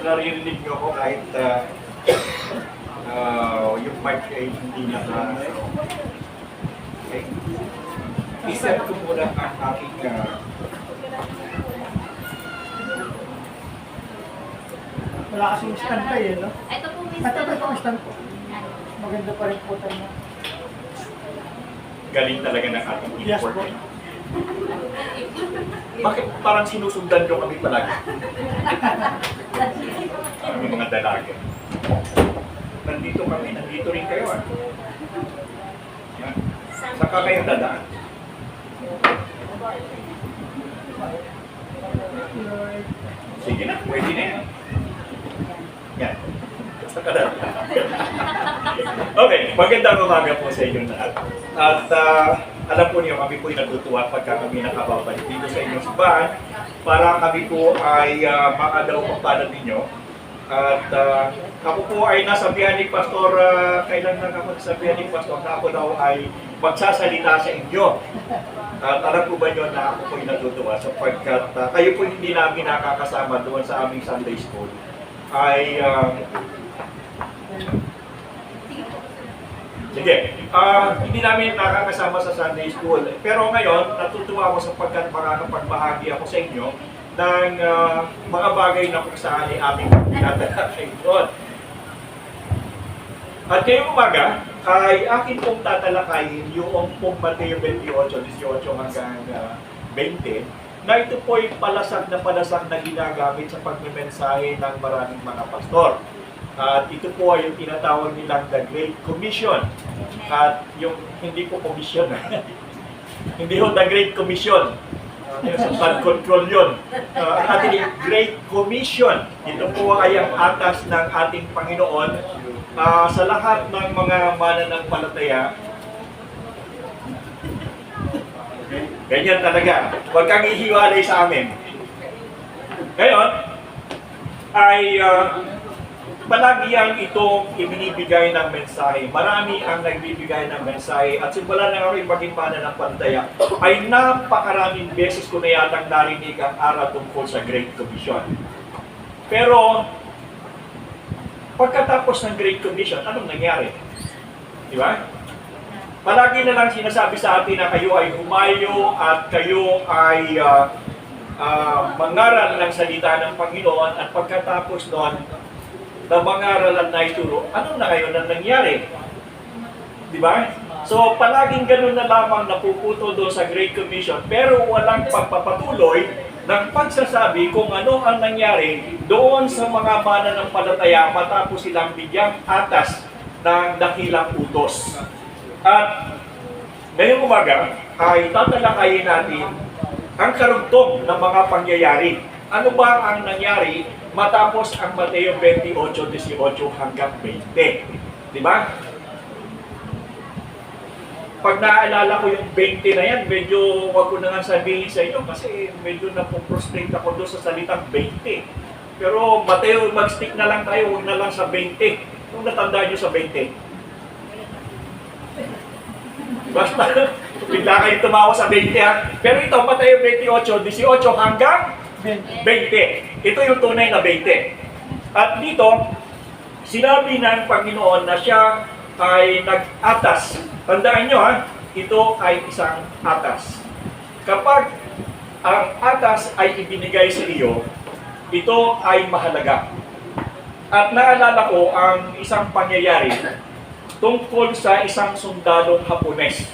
naririnig nyo ako kahit yung mic ay hindi naka... Okay. I-set ko muna ang aking wala kasing stand pa eh, no? Ito po, Mr. At ito yung stand po. Maganda pa rin po tayo. galing talaga ng ating Yes import. po. Bakit parang sinusundan nyo kami palagi? Ang mga dalaga. Nandito kami, nandito rin kayo. Yan. Saka kayo dadaan. Sige na, pwede na yan. Yan. Saka na. Okay, magandang umaga po sa inyong lahat. At alam po niyo, kami po ay natutuwa pagka kami nakababalik dito sa inyong simbahan para kami po ay makadaw pagpalad ninyo. At ako po ay nasabihan ni Pastor, kailan na ako nasabihan ni Pastor na ako daw ay magsasalita sa inyo. At alam po ba nyo na ako po ay natutuwa sapagkat kayo po hindi namin nakakasama doon sa aming Sunday School ay sige, hindi namin nakakasama sa Sunday School. Pero ngayon, natutuwa ako sapagkat makakapagbahagi ako sa inyo ng mga bagay na kung saan ay aming tinatalakay doon. At ngayong umaga, ay akin pong tatalakayin yung pong Mateo 28, 18 hanggang 20, na ito po ay palasag na ginagamit sa pagmimensahe ng maraming mga pastor. At ito po ay yung tinatawag nilang The Great Commission. At yung hindi po commission, hindi ho The Great Commission. Sa flood control yun. Ang ating Great Commission, ito po ay ang atas ng ating Panginoon sa lahat ng mga mananampalataya. Ganyan talaga. Huwag kang ihiwalay sa amin. Ngayon, ay palagi ang itong ibinibigay ng mensahe. Marami ang nagbibigay ng mensahe at simula na rin maging pananampalataya ay napakaraming beses ko na yatang narinig ang aral tungkol sa Great Commission. Pero pagkatapos ng Great Commission, anong nangyari? Di ba? Palagi na lang sinasabi sa atin na kayo ay humayo at kayo ay mangaral ng salita ng Panginoon at pagkatapos noon, na mangaralan na ituro, ano na kayo na nangyari? Di ba? So, palaging ganun na lamang napuputol doon sa Great Commission, pero walang pagpapatuloy ng pagsasabi kung ano ang nangyari doon sa mga mananampalataya matapos silang bigyang atas ng dakilang utos. At ngayong umaga ay tatalakayin natin ang karugtong ng mga pangyayari. Ano ba ang nangyari matapos ang Mateo 28:18 hanggang 20? Di ba? Pag naaalala ko yung 20 na yan, medyo wag ko na nga sabihin sa inyo kasi medyo napoprostrate ako doon sa salitang 20. Pero Mateo, mag-stick na lang tayo, huwag na lang sa 20. Kung natandaan nyo sa 20. Basta, bigla kayo tumawa sa 20 ha. Pero ito, Mateo 28:18 hanggang 20. Ito yung tunay na 20. At dito, sinabi ng Panginoon na siya ay nag-atas. Tandaan nyo ha, ito ay isang atas. Kapag ang atas ay ibinigay sa iyo, ito ay mahalaga. At naalala ko ang isang pangyayari tungkol sa isang sundalong Hapones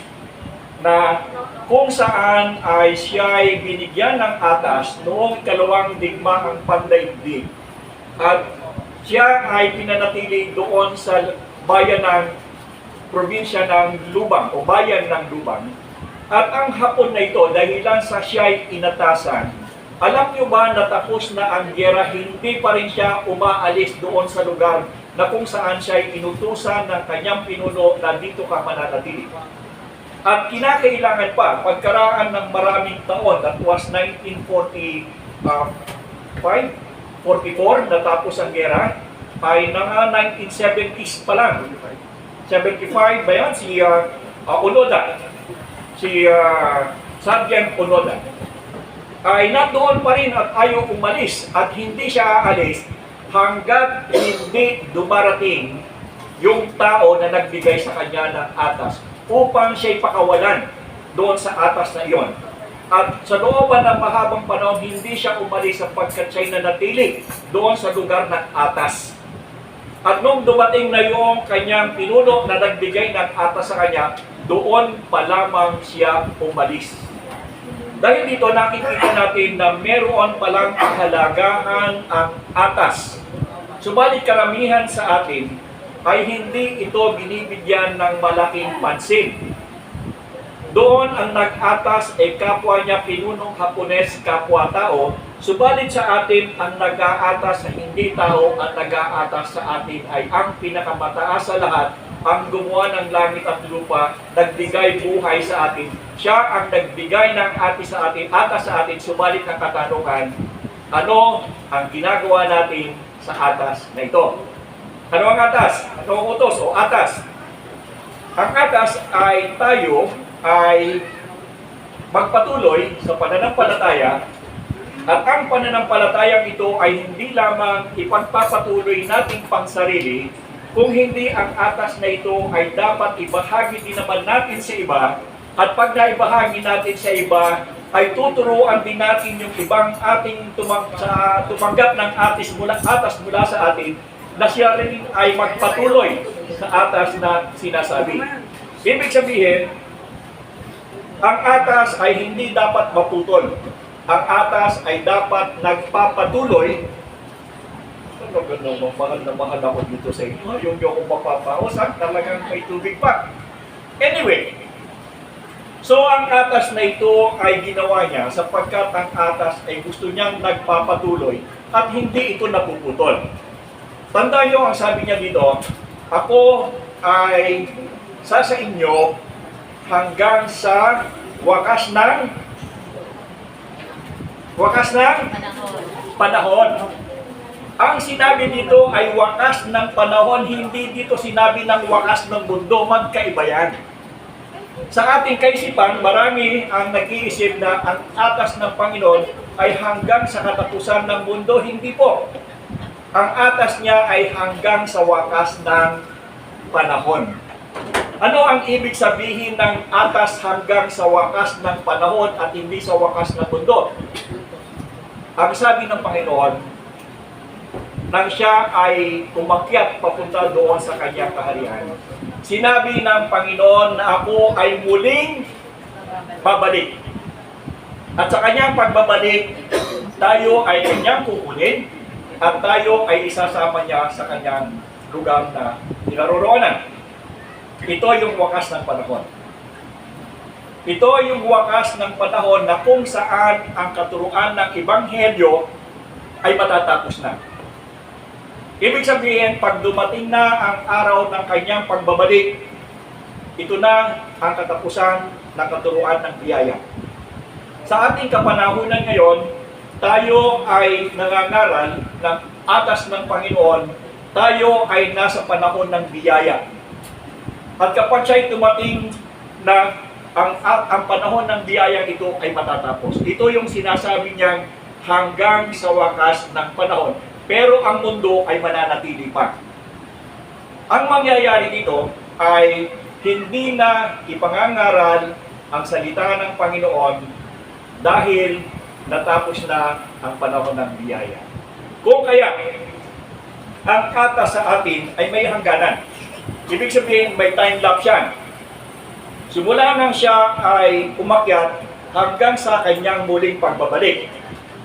na kung saan ay siya ay binigyan ng atas noong ikalawang digmaang pandaigdig. At siya ay pinanatili doon sa bayan ng probinsya ng Lubang o bayan ng Lubang. At ang Hapon na ito, dahilan sa siya ay inatasan, alam niyo ba na tapos na ang giyera, hindi pa rin siya umaalis doon sa lugar na kung saan siya ay inutusan ng kanyang pinuno na dito ka mananatili. At kinakailangan pa, pagkaraan ng maraming taon, that was 1944, natapos ang gera, ay mga 1970s pa lang. 75 ba yan? Si Onoda, si Sergeant Onoda, ay nandoon pa rin at ayaw umalis at hindi siya aalis hanggat hindi dumarating yung tao na nagbigay sa kanya ng atas upang siya'y pakawalan doon sa atas na iyon. At sa looban ng mahabang panahon, hindi siya umalis sapagkat siya'y nanatili doon sa lugar ng atas. At nung dumating na yung kanyang pinuno na nagbigay ng atas sa kanya, doon pa lamang siya umalis. Dahil dito nakikita natin na meron palang kahalagahan ang atas. Subalit karamihan sa atin ay hindi ito binibigyan ng malaking pansin. Doon ang nag-atas ay kapwa niya pinunong Hapones, kapwa-tao. Subalit sa atin, ang nag-aatas na hindi tao, ang nag-aatas sa atin ay ang pinakamataas sa lahat, ang gumawa ng langit at lupa, nagbigay buhay sa atin. Siya ang nagbigay ng atas sa atin, subalit ang katanungan, ano ang ginagawa natin sa atas na ito? Ano ang atas? Ano ang utos o atas? Ang atas ay tayo ay magpatuloy sa pananampalataya, at ang pananampalatayang ito ay hindi lamang ipagpapatuloy nating pangsarili, kung hindi ang atas na ito ay dapat ibahagi din naman natin sa iba, at pag naibahagi natin sa iba, ay tuturuan din natin yung ibang ating tumanggap ng atas mula sa atin, na siya rin ay magpatuloy sa atas na sinasabi. Ibig sabihin, ang atas ay hindi dapat maputol. Ang atas ay dapat nagpapatuloy. Ano gano'n, mahal na mahal ako dito sa inyo. Yung akong mapapausap, talagang may tubig pa. Anyway, so ang atas na ito ay ginawa niya sapagkat ang atas ay gusto niyang nagpapatuloy at hindi ito napuputol. Tandaan niyo ang sabi niya dito, ako ay sa inyo hanggang sa wakas ng panahon. Ang sinabi dito ay wakas ng panahon, hindi dito sinabi ng wakas ng mundo, magkaiba yan. Sa ating kaisipan, marami ang nag-iisip na ang atas ng Panginoon ay hanggang sa katapusan ng mundo, hindi po. Ang atas niya ay hanggang sa wakas ng panahon. Ano ang ibig sabihin ng atas hanggang sa wakas ng panahon at hindi sa wakas ng mundo? Ang sabi ng Panginoon, nang siya ay umakyat papunta doon sa kanyang kaharian, sinabi ng Panginoon na ako ay muling babalik. At sa kanyang pagbabalik, tayo ay kanyang kukunin at tayo ay isasama niya sa kanyang lugar na kinaroroonan. Ito yung wakas ng panahon. Ito yung wakas ng panahon na kung saan ang katuruan ng Ebanghelyo ay matatapos na. Ibig sabihin, pag dumating na ang araw ng kanyang pagbabalik, ito na ang katapusan ng katuruan ng biyaya. Sa ating kapanahunan ngayon, tayo ay nangangaral ng atas ng Panginoon, tayo ay nasa panahon ng biyaya. At kapag siya'y tumating na ang panahon ng biyaya ito ay matatapos. Ito yung sinasabi niyang hanggang sa wakas ng panahon. Pero ang mundo ay mananatili pa. Ang mangyayari dito ay hindi na ipangangaral ang salita ng Panginoon dahil natapos na ang panahon ng biyaya. Kung kaya, ang atas sa atin ay may hangganan. Ibig sabihin, may time-lapse yan. Simula nang siya ay umakyat hanggang sa kanyang muling pagbabalik.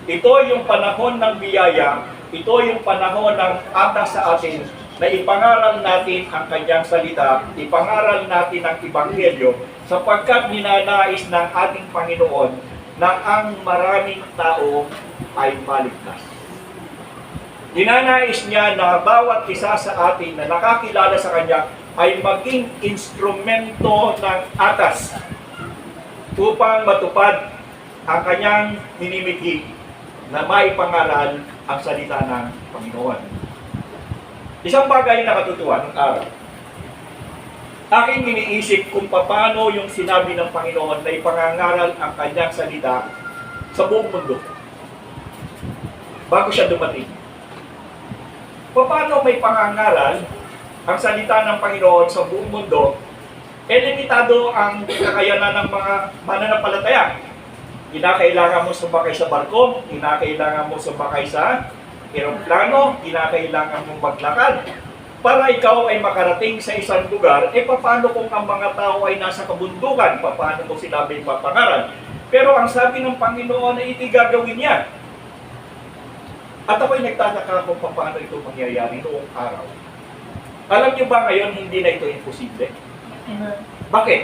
Ito yung panahon ng biyaya, ito yung panahon ng atas sa atin na ipangaral natin ang kanyang salita, ipangaral natin ang Ebanghelyo sapagkat ninanais ng ating Panginoon na ang maraming tao ay maligtas. Ninanais niya na bawat isa sa atin na nakakilala sa Kanya ay maging instrumento ng atas upang matupad ang Kanyang minimithi na maipangaral ang salita ng Panginoon. Isang bagay na katutuan ng araw. Aking iniisip kung paano yung sinabi ng Panginoon na ipangangaral ang Kanyang salita sa buong mundo bago siya dumating. Paano may pangangaral ang salita ng Panginoon sa buong mundo, limitado ang kakayanan ng mga mananampalataya. Kinakailangan mo sumakay sa barko, kinakailangan mo sumakay sa eroplano, kinakailangan mong maglakad. Para ikaw ay makarating sa isang lugar, paano kung ang mga tao ay nasa kabundukan? Paano kung sinabing papangaral? Pero ang sabi ng Panginoon ay gagawin niya. At ako'y nagtataka kung paano ito mangyayari noong araw. Alam niyo ba ngayon, hindi na ito imposible? Amen. Bakit?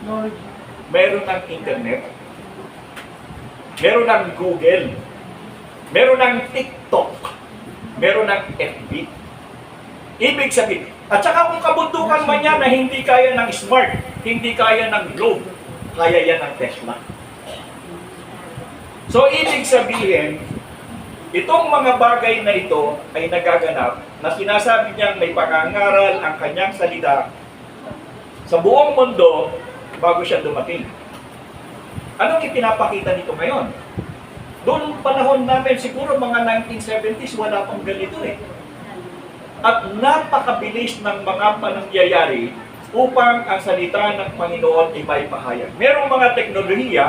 Lord, Meron ng internet, meron ng Google, meron ng TikTok, meron ng FB. Ibig sabihin, at saka kung kabundukan man yan na hindi kaya ng Smart, hindi kaya ng Globe, kaya yan ng Tesla. So, ibig sabihin, itong mga bagay na ito ay nagaganap na sinasabi niyang may pangangaral ang kanyang salita sa buong mundo bago siya dumating. Anong ipinapakita nito ngayon? Doon panahon namin, siguro mga 1970s, wala pang ganito eh. At napakabilis ng mga panangyayari upang ang salita ng Panginoon ay may pahayag. Merong mga teknolohiya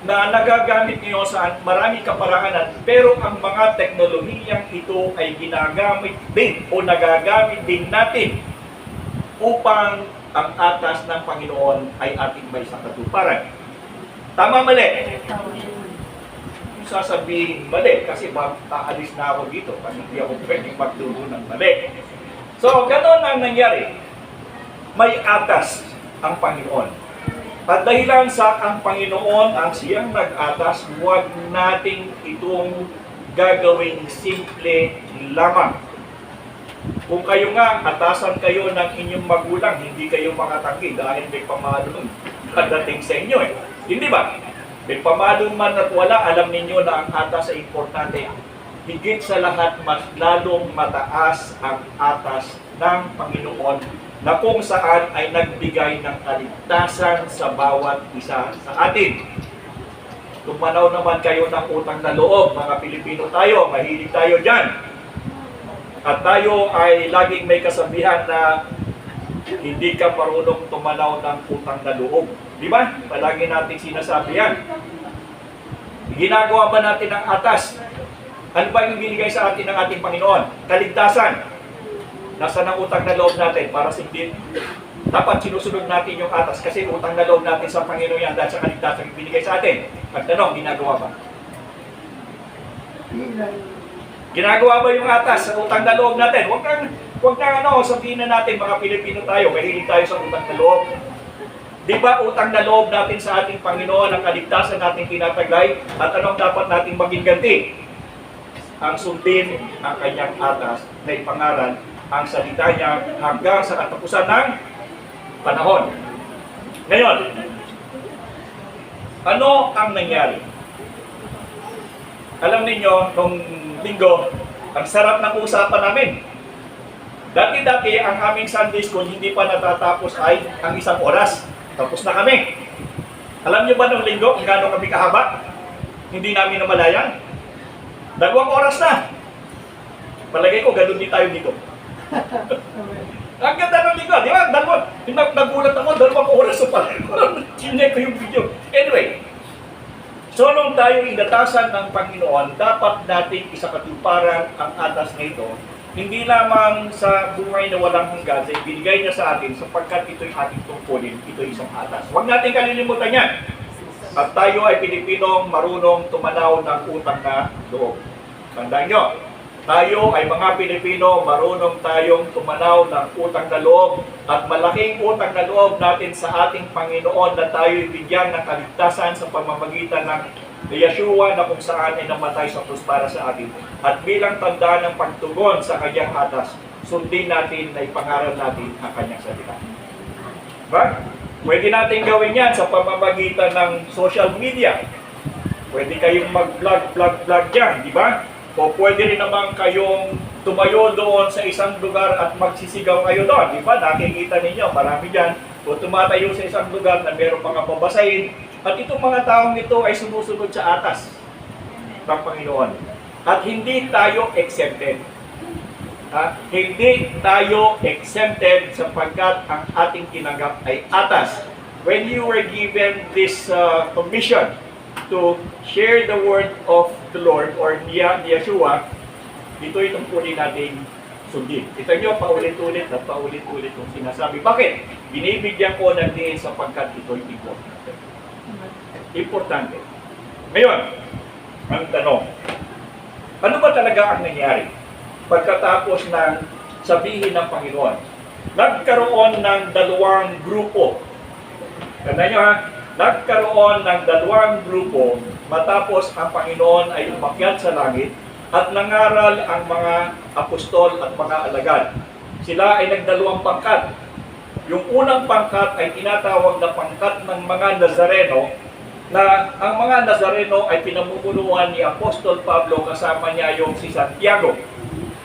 na nagagamit ngayon sa maraming kaparaanan, pero ang mga teknolohiyang ito ay ginagamit din o nagagamit din natin upang ang atas ng Panginoon ay ating may sakatuparan. Tama, mali? Kung sasabihin mali, kasi aalis na ako dito, kasi hindi ako pwedeng magturo ng mali. So, ganoon ang nangyari. May atas ang Panginoon. At dahilan sa ang Panginoon ang siyang nag-atas, huwag nating itong gagawing simple lamang. Kung kayo nga, atasan kayo ng inyong magulang, hindi kayo makatanggi dahil may pamalon pagdating sa inyo eh. Hindi ba? May pamalon man at wala, alam ninyo na ang atas ay importante. Higit sa lahat, mas lalong mataas ang atas ng Panginoon na kung saan ay nagbigay ng kaligtasan sa bawat isa sa atin. Tumanaw naman kayo ng utang na loob, mga Pilipino tayo, mahilig tayo dyan. At tayo ay laging may kasabihan na hindi ka marunong tumanaw ng utang na loob. Di ba? Palagi natin sinasabi yan. Ginagawa ba natin ang atas? Ano ba yung binigay sa atin ng ating Panginoon? Kaligtasan. Nasaan ang utang na loob natin para hindi dapat sinusunod natin yung atas kasi utang na loob natin sa Panginoon yan dahil sa kaligtasan yung binigay sa atin. Pagtanong, ginagawa ba? Ginagawa ba yung atas sa utang na loob natin? Huwag kang sabihin na natin mga Pilipino tayo, mahilig tayo sa utang na loob. Di ba utang na loob natin sa ating Panginoon ang kaligtasan natin tinataglay at anong dapat nating maging ganti? Ang sundin ang kanyang atas na ipangaral ang salita niya hanggang sa katapusan ng panahon. Ngayon, ano ang nangyari? Alam ninyo, nung linggo, ang sarap ng usapan namin. Dati-dati, ang aming Sunday School hindi pa natatapos ay ang 1 oras. Tapos na kami. Alam niyo ba nung linggo kung gaano kami kahaba? Hindi namin namalayan. 2 oras na. Palagay ko, ganun din tayo dito. Ang ganda ng linggo, di ba? Nagulat ako, 2 oras na pala. Chinek ko yung video. Anyway, so nung tayo inatasan ng Panginoon, dapat natin isakatuparan ang atas na ito. Hindi lamang sa buhay na walang hanggan, sa ibinigay niya sa atin sapagkat ito'y ating tungkulin, ito'y isang atas. Huwag natin kalilimutan yan. At tayo ay Pilipinong marunong tumanaw ng utang na loob. Tandaan nyo, tayo ay mga Pilipino, marunong tayong tumanaw ng utang na loob at malaking utang na loob natin sa ating Panginoon na tayo bigyan ng kaligtasan sa pamamagitan ng Yeshua na kung saan ay namatay sa krus para sa atin. At bilang tandaan ng pagtugon sa kanyang atas, sundin natin na ipangaral natin ang kanyang salita. Diba? Pwede natin gawin yan sa pamamagitan ng social media. Pwede kayong mag-vlog dyan, di ba? O pwede rin naman kayong tumayo doon sa isang lugar at magsisigaw kayo doon. Di ba? Nakikita ninyo, marami dyan. O tumatayo sa isang lugar na mayroong mga babasahin. At itong mga taong ito ay sumusunod sa atas ng Panginoon. At hindi tayo exempted. Hindi tayo exempted sapagkat ang ating tinanggap ay atas. When you were given this commission to share the word of the Lord or ni Yeshua, ito itong tungkulin natin sundin. Kita nyo, paulit-ulit at paulit-ulit kung sinasabi. Bakit? Binibigyan ko ng diin sapagkat ito'y importante. Importante. Ngayon, ang tanong, ano ba talaga ang nangyari pagkatapos ng sabihin ng Panginoon? Nagkaroon ng dalawang grupo. Tanda nyo ha, nagkaroon ng dalawang grupo matapos ang Panginoon ay umakyat sa langit at nangaral ang mga apostol at mga alagad. Sila ay nagdalawang pangkat. Yung unang pangkat ay tinatawag na pangkat ng mga Nazareno, na ang mga Nazareno ay pinamumunuan ni Apostol Pablo, kasama niya yung si Santiago.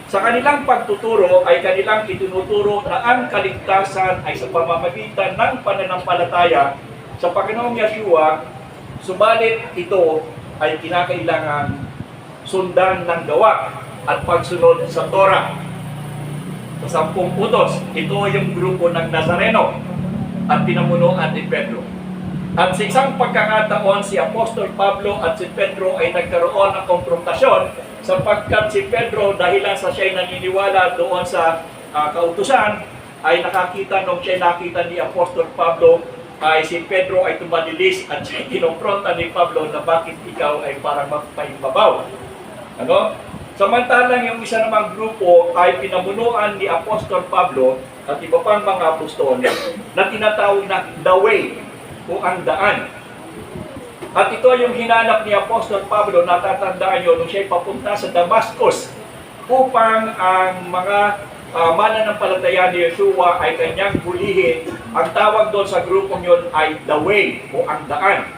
Sa kanilang pagtuturo ay kanilang itinuturo na ang kaligtasan ay sa pamamagitan ng pananampalataya sa Panginoong Yeshua, subalit ito ay kinakailangan sundan ng gawa at pagsunod sa Torah. Sa 10 utos, ito yung grupo ng Nazareno at pinamunuan ni Pedro. At sa isang pagkakataon, si Apostol Pablo at si Pedro ay nagkaroon ng konfrontasyon sapagkat si Pedro, dahilan sa siya'y naniniwala doon sa kautusan, ay nakakita nung siya nakita ni Apostol Pablo, ay si Pedro ay tumalilis at siya kinumpronta ni Pablo na bakit ikaw ay parang magpaimbabaw. Ano? Samantalang yung isa namang grupo ay pinamunuan ni Apostol Pablo at iba pang mga apostol na tinatawag na the way o ang daan. At ito yung hinanap ni Apostol Pablo, natatandaan nyo, nung siya'y papunta sa Damascus upang ang mga mananampalataya ni Yeshua ay kanyang hulihin. Ang tawag doon sa grupong yun ay the way o ang daan.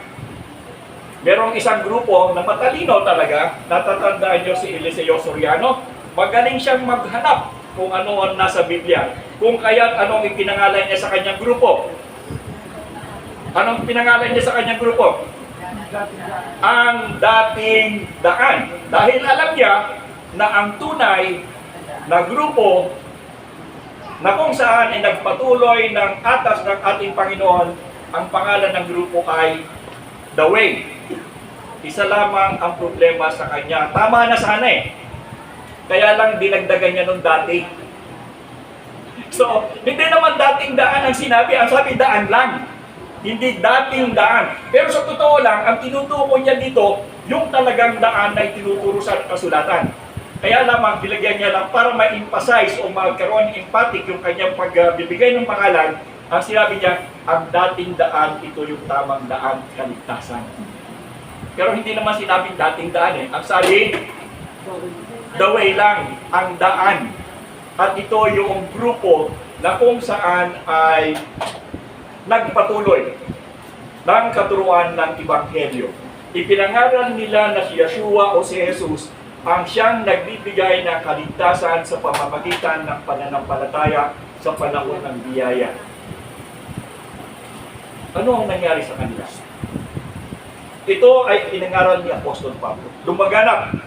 Merong isang grupo na matalino talaga, natatandaan nyo si Eliseo Soriano, magaling siyang maghanap kung ano ang nasa Biblia. Kung kaya't anong ipinangalan niya sa kanyang grupo? Anong pinangalan niya sa kanyang grupo? Ang dating daan. Dahil alam niya na ang tunay na grupo na kung saan ay nagpatuloy ng atas ng ating Panginoon, ang pangalan ng grupo ay The Way. Isa lamang ang problema sa kanya. Tama na sana eh. Kaya lang dinagdagan niya nung dati. So, hindi naman dating daan ang sinabi. Ang sabi daan lang. Hindi dating daan. Pero sa totoo lang, ang tinutuko niya dito, yung talagang daan na itinuturo sa kasulatan. Kaya lamang, bilagyan niya lang para ma-emphasize o magkaroon ng emphatic yung kanyang pagbibigay ng pangalan. Ang sinabi niya, ang dating daan, ito yung tamang daan, kaligtasan. Pero hindi naman sinabing dating daan eh. Ang sabi, the way lang, ang daan. At ito yung grupo na kung saan ay nagpatuloy ng katuruan ng Ebanghelyo. Ipinangaral nila na si Yeshua o si Jesus ang siyang nagbibigay ng kaligtasan sa pamamagitan ng pananampalataya sa panahon ng biyaya. Ano ang nangyari sa kanila? Ito ay pinangaral ni Apostol Pablo. Lumaganap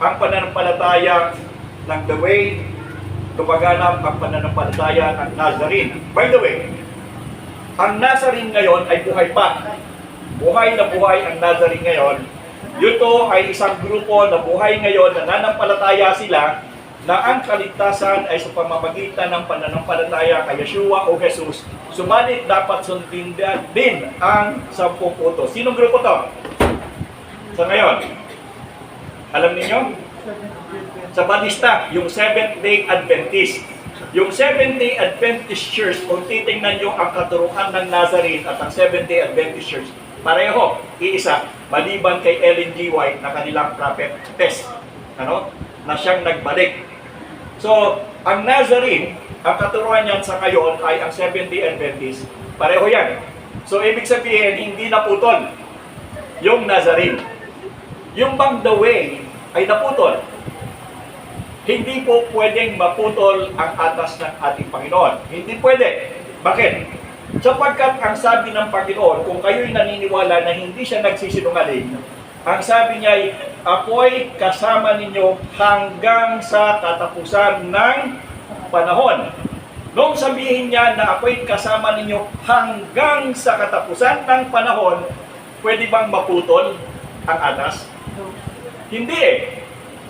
ang pananampalataya ng The Way, lumaganap ang pananampalataya ng Nazarene. By the way, ang Nazarene ngayon ay buhay pa. Buhay na buhay ang Nazarene ngayon. Ito ay isang grupo na buhay ngayon na nanampalataya sila na ang kaligtasan ay sa pamamagitan ng pananampalataya kay Yeshua o Jesus. Subalit dapat sundin din ang 10 utos. Sinong grupo to? Sa ngayon? Alam niyo? Sa Batista, yung Seventh-day Adventist. Yung Seventh-day Adventist Church, kung titingnan nyo ang katuruan ng Nazarene at ang Seventh-day Adventist Church, pareho, iisa, maliban kay Ellen G. White na kanilang prophetess, na siyang nagbalik. So, ang Nazarene, ang katuruan niyan sa ngayon ay ang Seventh-day Adventist, pareho yan. So, ibig sabihin, hindi naputol yung Nazarene. Yung bang The Way ay naputol. Hindi po pwedeng maputol ang atas ng ating Panginoon. Hindi pwede. Bakit? Sapagkat ang sabi ng Panginoon, kung kayo'y naniniwala na hindi siya nagsisinungaling, Ang sabi niya ay, ako'y kasama ninyo hanggang sa katapusan ng panahon. Nung sabihin niya na ako'y kasama ninyo hanggang sa katapusan ng panahon, pwede bang maputol ang atas? Hindi eh.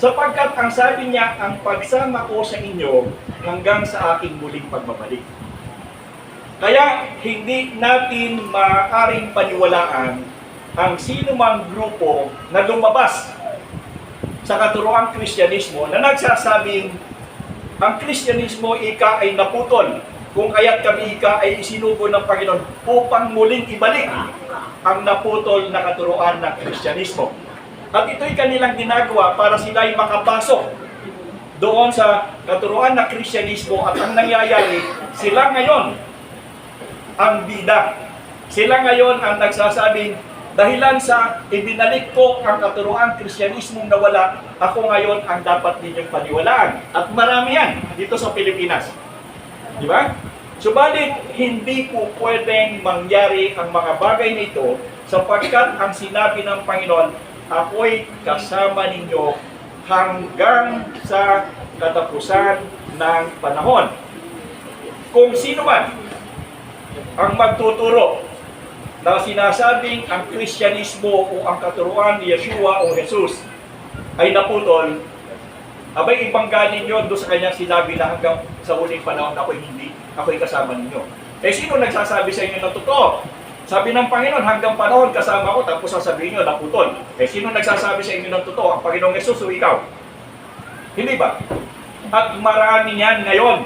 Sapagkat ang sabi niya, ang pagsama ko sa inyo hanggang sa aking muling pagbabalik. Kaya hindi natin maaaring paniwalaan ang sino mang grupo na lumabas sa katuroang Kristyanismo na nagsasabing ang Kristyanismo ika ay naputol kung kaya't kami ika ay isinugo ng Panginoon upang muling ibalik ang naputol na katuroan ng Kristyanismo. At ito'y kanilang ginagawa para sila ay makapasok doon sa katuroan ng Kristyanismo at ang nangyayari, sila ngayon ang bida. Sila ngayon ang nagsasabing, dahilan sa ibinalik ko ang katuroang Kristyanismong nawala, ako ngayon ang dapat ninyong paniwalaan. At marami yan dito sa Pilipinas. Di ba? Subalit, hindi po pwedeng mangyari ang mga bagay nito sapagkat ang sinabi ng Panginoon, ako'y kasama ninyo hanggang sa katapusan ng panahon. Kung sino man ang magtuturo na sinasabing ang Kristyanismo o ang katuruan ni Yeshua o Jesus ay naputol, abay ibangganin nyo doon sa kanyang sinabi na hanggang sa huling panahon ako'y hindi, ako'y kasama ninyo. Eh sino nagsasabi sa inyo ng totoo? Sabi ng Panginoon, hanggang panahon kasama ko, tapos sasabihin nyo naputol. Eh sino nagsasabi sa inyo ng totoo? Ang Panginoong Jesus o ikaw? Hindi ba? At marami yan ngayon.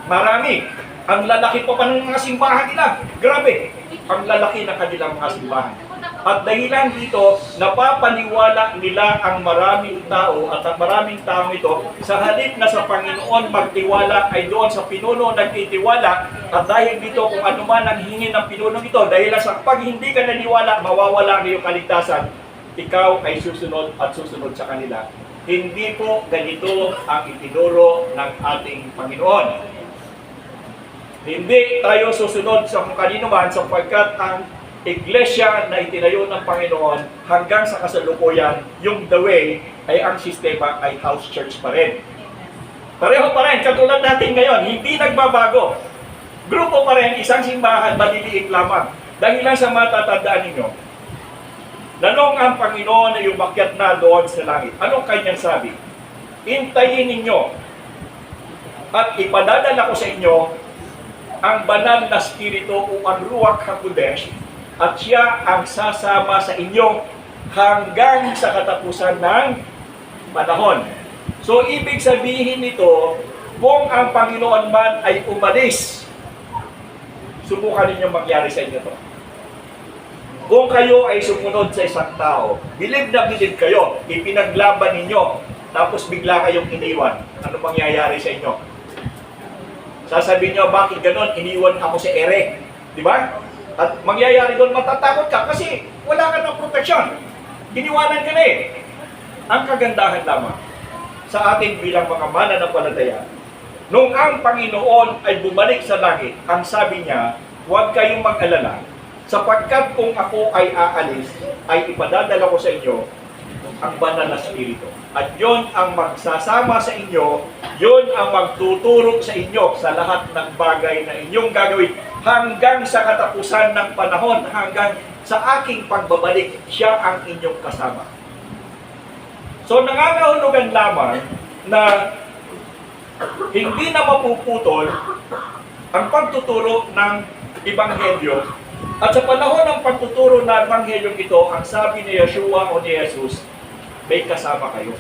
Marami. Ang lalaki pa ng mga simbahan nila. Grabe. Ang lalaki ng kanilang mga simbahan. At dahilan dito, napapaniwala nila ang maraming tao at ang maraming tao ito sa halip na sa Panginoon magtiwala ay doon sa pinuno nagtitiwala at dahil dito kung ano man ang hingin ng pinuno ito dahil sa pag hindi ka naniwala, mawawala ang iyong kaligtasan, ikaw ay susunod at susunod sa kanila. Hindi po ganito ang itinuro ng ating Panginoon. Hindi tayo susunod sa kung kanino man sapagkat ang iglesia na itinayo ng Panginoon hanggang sa kasalukuyan, yung the way ay ang sistema ay house church pa rin. Pareho pa rin, katulad natin ngayon, hindi nagbabago. Grupo pa rin, isang simbahan, maliliit lamang. Dahilan sa matatandaan ninyo, na nung ang Panginoon ay umakyat na doon sa langit, anong kanyang sabi? Hintayin ninyo at ipadadala ko sa inyo ang banal na spirito o ang Ruach HaKodesh at siya ang sasama sa inyo hanggang sa katapusan ng panahon. So, ibig sabihin nito, kung ang Panginoon man ay umalis, subukan ninyo mangyari sa inyo to. Kung kayo ay sumunod sa isang tao, bilib na bilib kayo, ipinaglaban ninyo, tapos bigla kayong iniwan, ano mangyayari sa inyo? Sasabihin nyo, bakit ganon? Iniwan ako sa ere. Di ba? At mangyayari doon, matatakot ka kasi wala ka ng proteksyon. Iniwanan ka na eh. Ang kagandahan lamang sa ating bilang mga mananampalataya, nung ang Panginoon ay bumalik sa langit, ang sabi niya, huwag kayong mag-alala, sapagkat kung ako ay aalis, ay ipadadala ko sa inyo ang banal na spirito. At yon ang magsasama sa inyo, yon ang magtuturo sa inyo sa lahat ng bagay na inyong gagawin hanggang sa katapusan ng panahon, hanggang sa aking pagbabalik, siya ang inyong kasama. So nangangahulugan lamang na hindi na mapuputol ang pagtuturo ng Ebanghelyo. At sa panahon ng pagtuturo ng Ebanghelyo ito, ang sabi ni Yeshua o ni Jesus, may kasama kayo.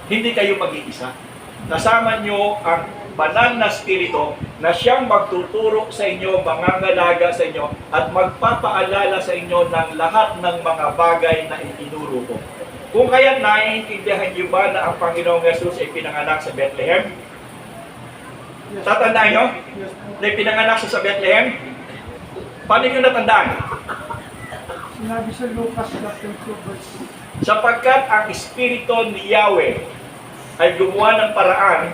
Hindi kayo mag-iisa. Kasama nyo ang banal na spirito na siyang magtuturo sa inyo, mangangalaga sa inyo, at magpapaalala sa inyo ng lahat ng mga bagay na itinuro ko. Kung kaya naiintindihan niyo ba na ang Panginoong Jesus ay pinanganak sa Bethlehem? Tatandaan nyo? Na pinanganak siya sa Bethlehem? Paano nyo natandaan? Sinabi sa Lucas chapter 2 verse 6. Sapagkat ang Espiritu ni Yahweh ay gumawa ng paraan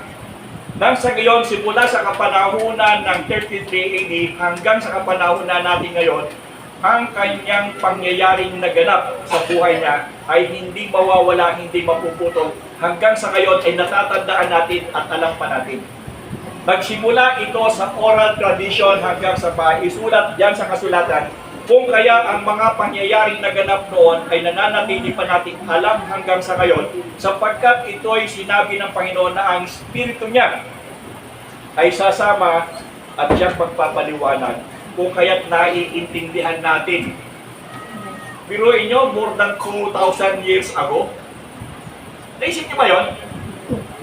nang sa gayon simula sa kapanahunan ng 33 AD hanggang sa kapanahunan natin ngayon, ang kanyang pangyayaring naganap sa buhay niya ay hindi mawawala, hindi mapuputol. Hanggang sa ngayon ay natatandaan natin at alam pa natin. Nagsimula ito sa oral tradition hanggang sa isulat diyan sa kasulatan. Kung kaya ang mga pangyayaring naganap noon ay nananatili pa nating alam hanggang sa ngayon, sapagkat ito ay sinabi ng Panginoon na ang Espiritu niya ay sasama at siyang magpapaliwanag. Kung kaya't naiintindihan natin. Biruin nyo, more than 2,000 years ago. Naisip niyo ba yun?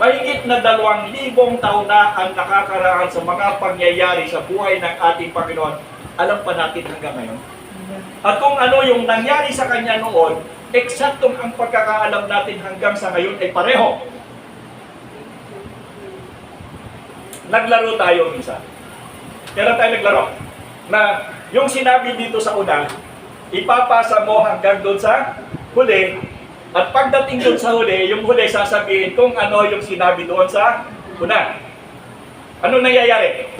Mahigit na 2,000 taon na ang nakakaraan sa mga pangyayari sa buhay ng ating Panginoon. Alam pa natin hanggang ngayon. At kung ano yung nangyari sa Kanya noon, eksaktong ang pagkakaalam natin hanggang sa ngayon ay pareho. Naglaro tayo minsan. Kailan tayo naglaro? Na yung sinabi dito sa una, ipapasa mo hanggang doon sa huli, at pagdating doon sa huli, yung huli sasabihin kung ano yung sinabi doon sa una. Ano nangyayari?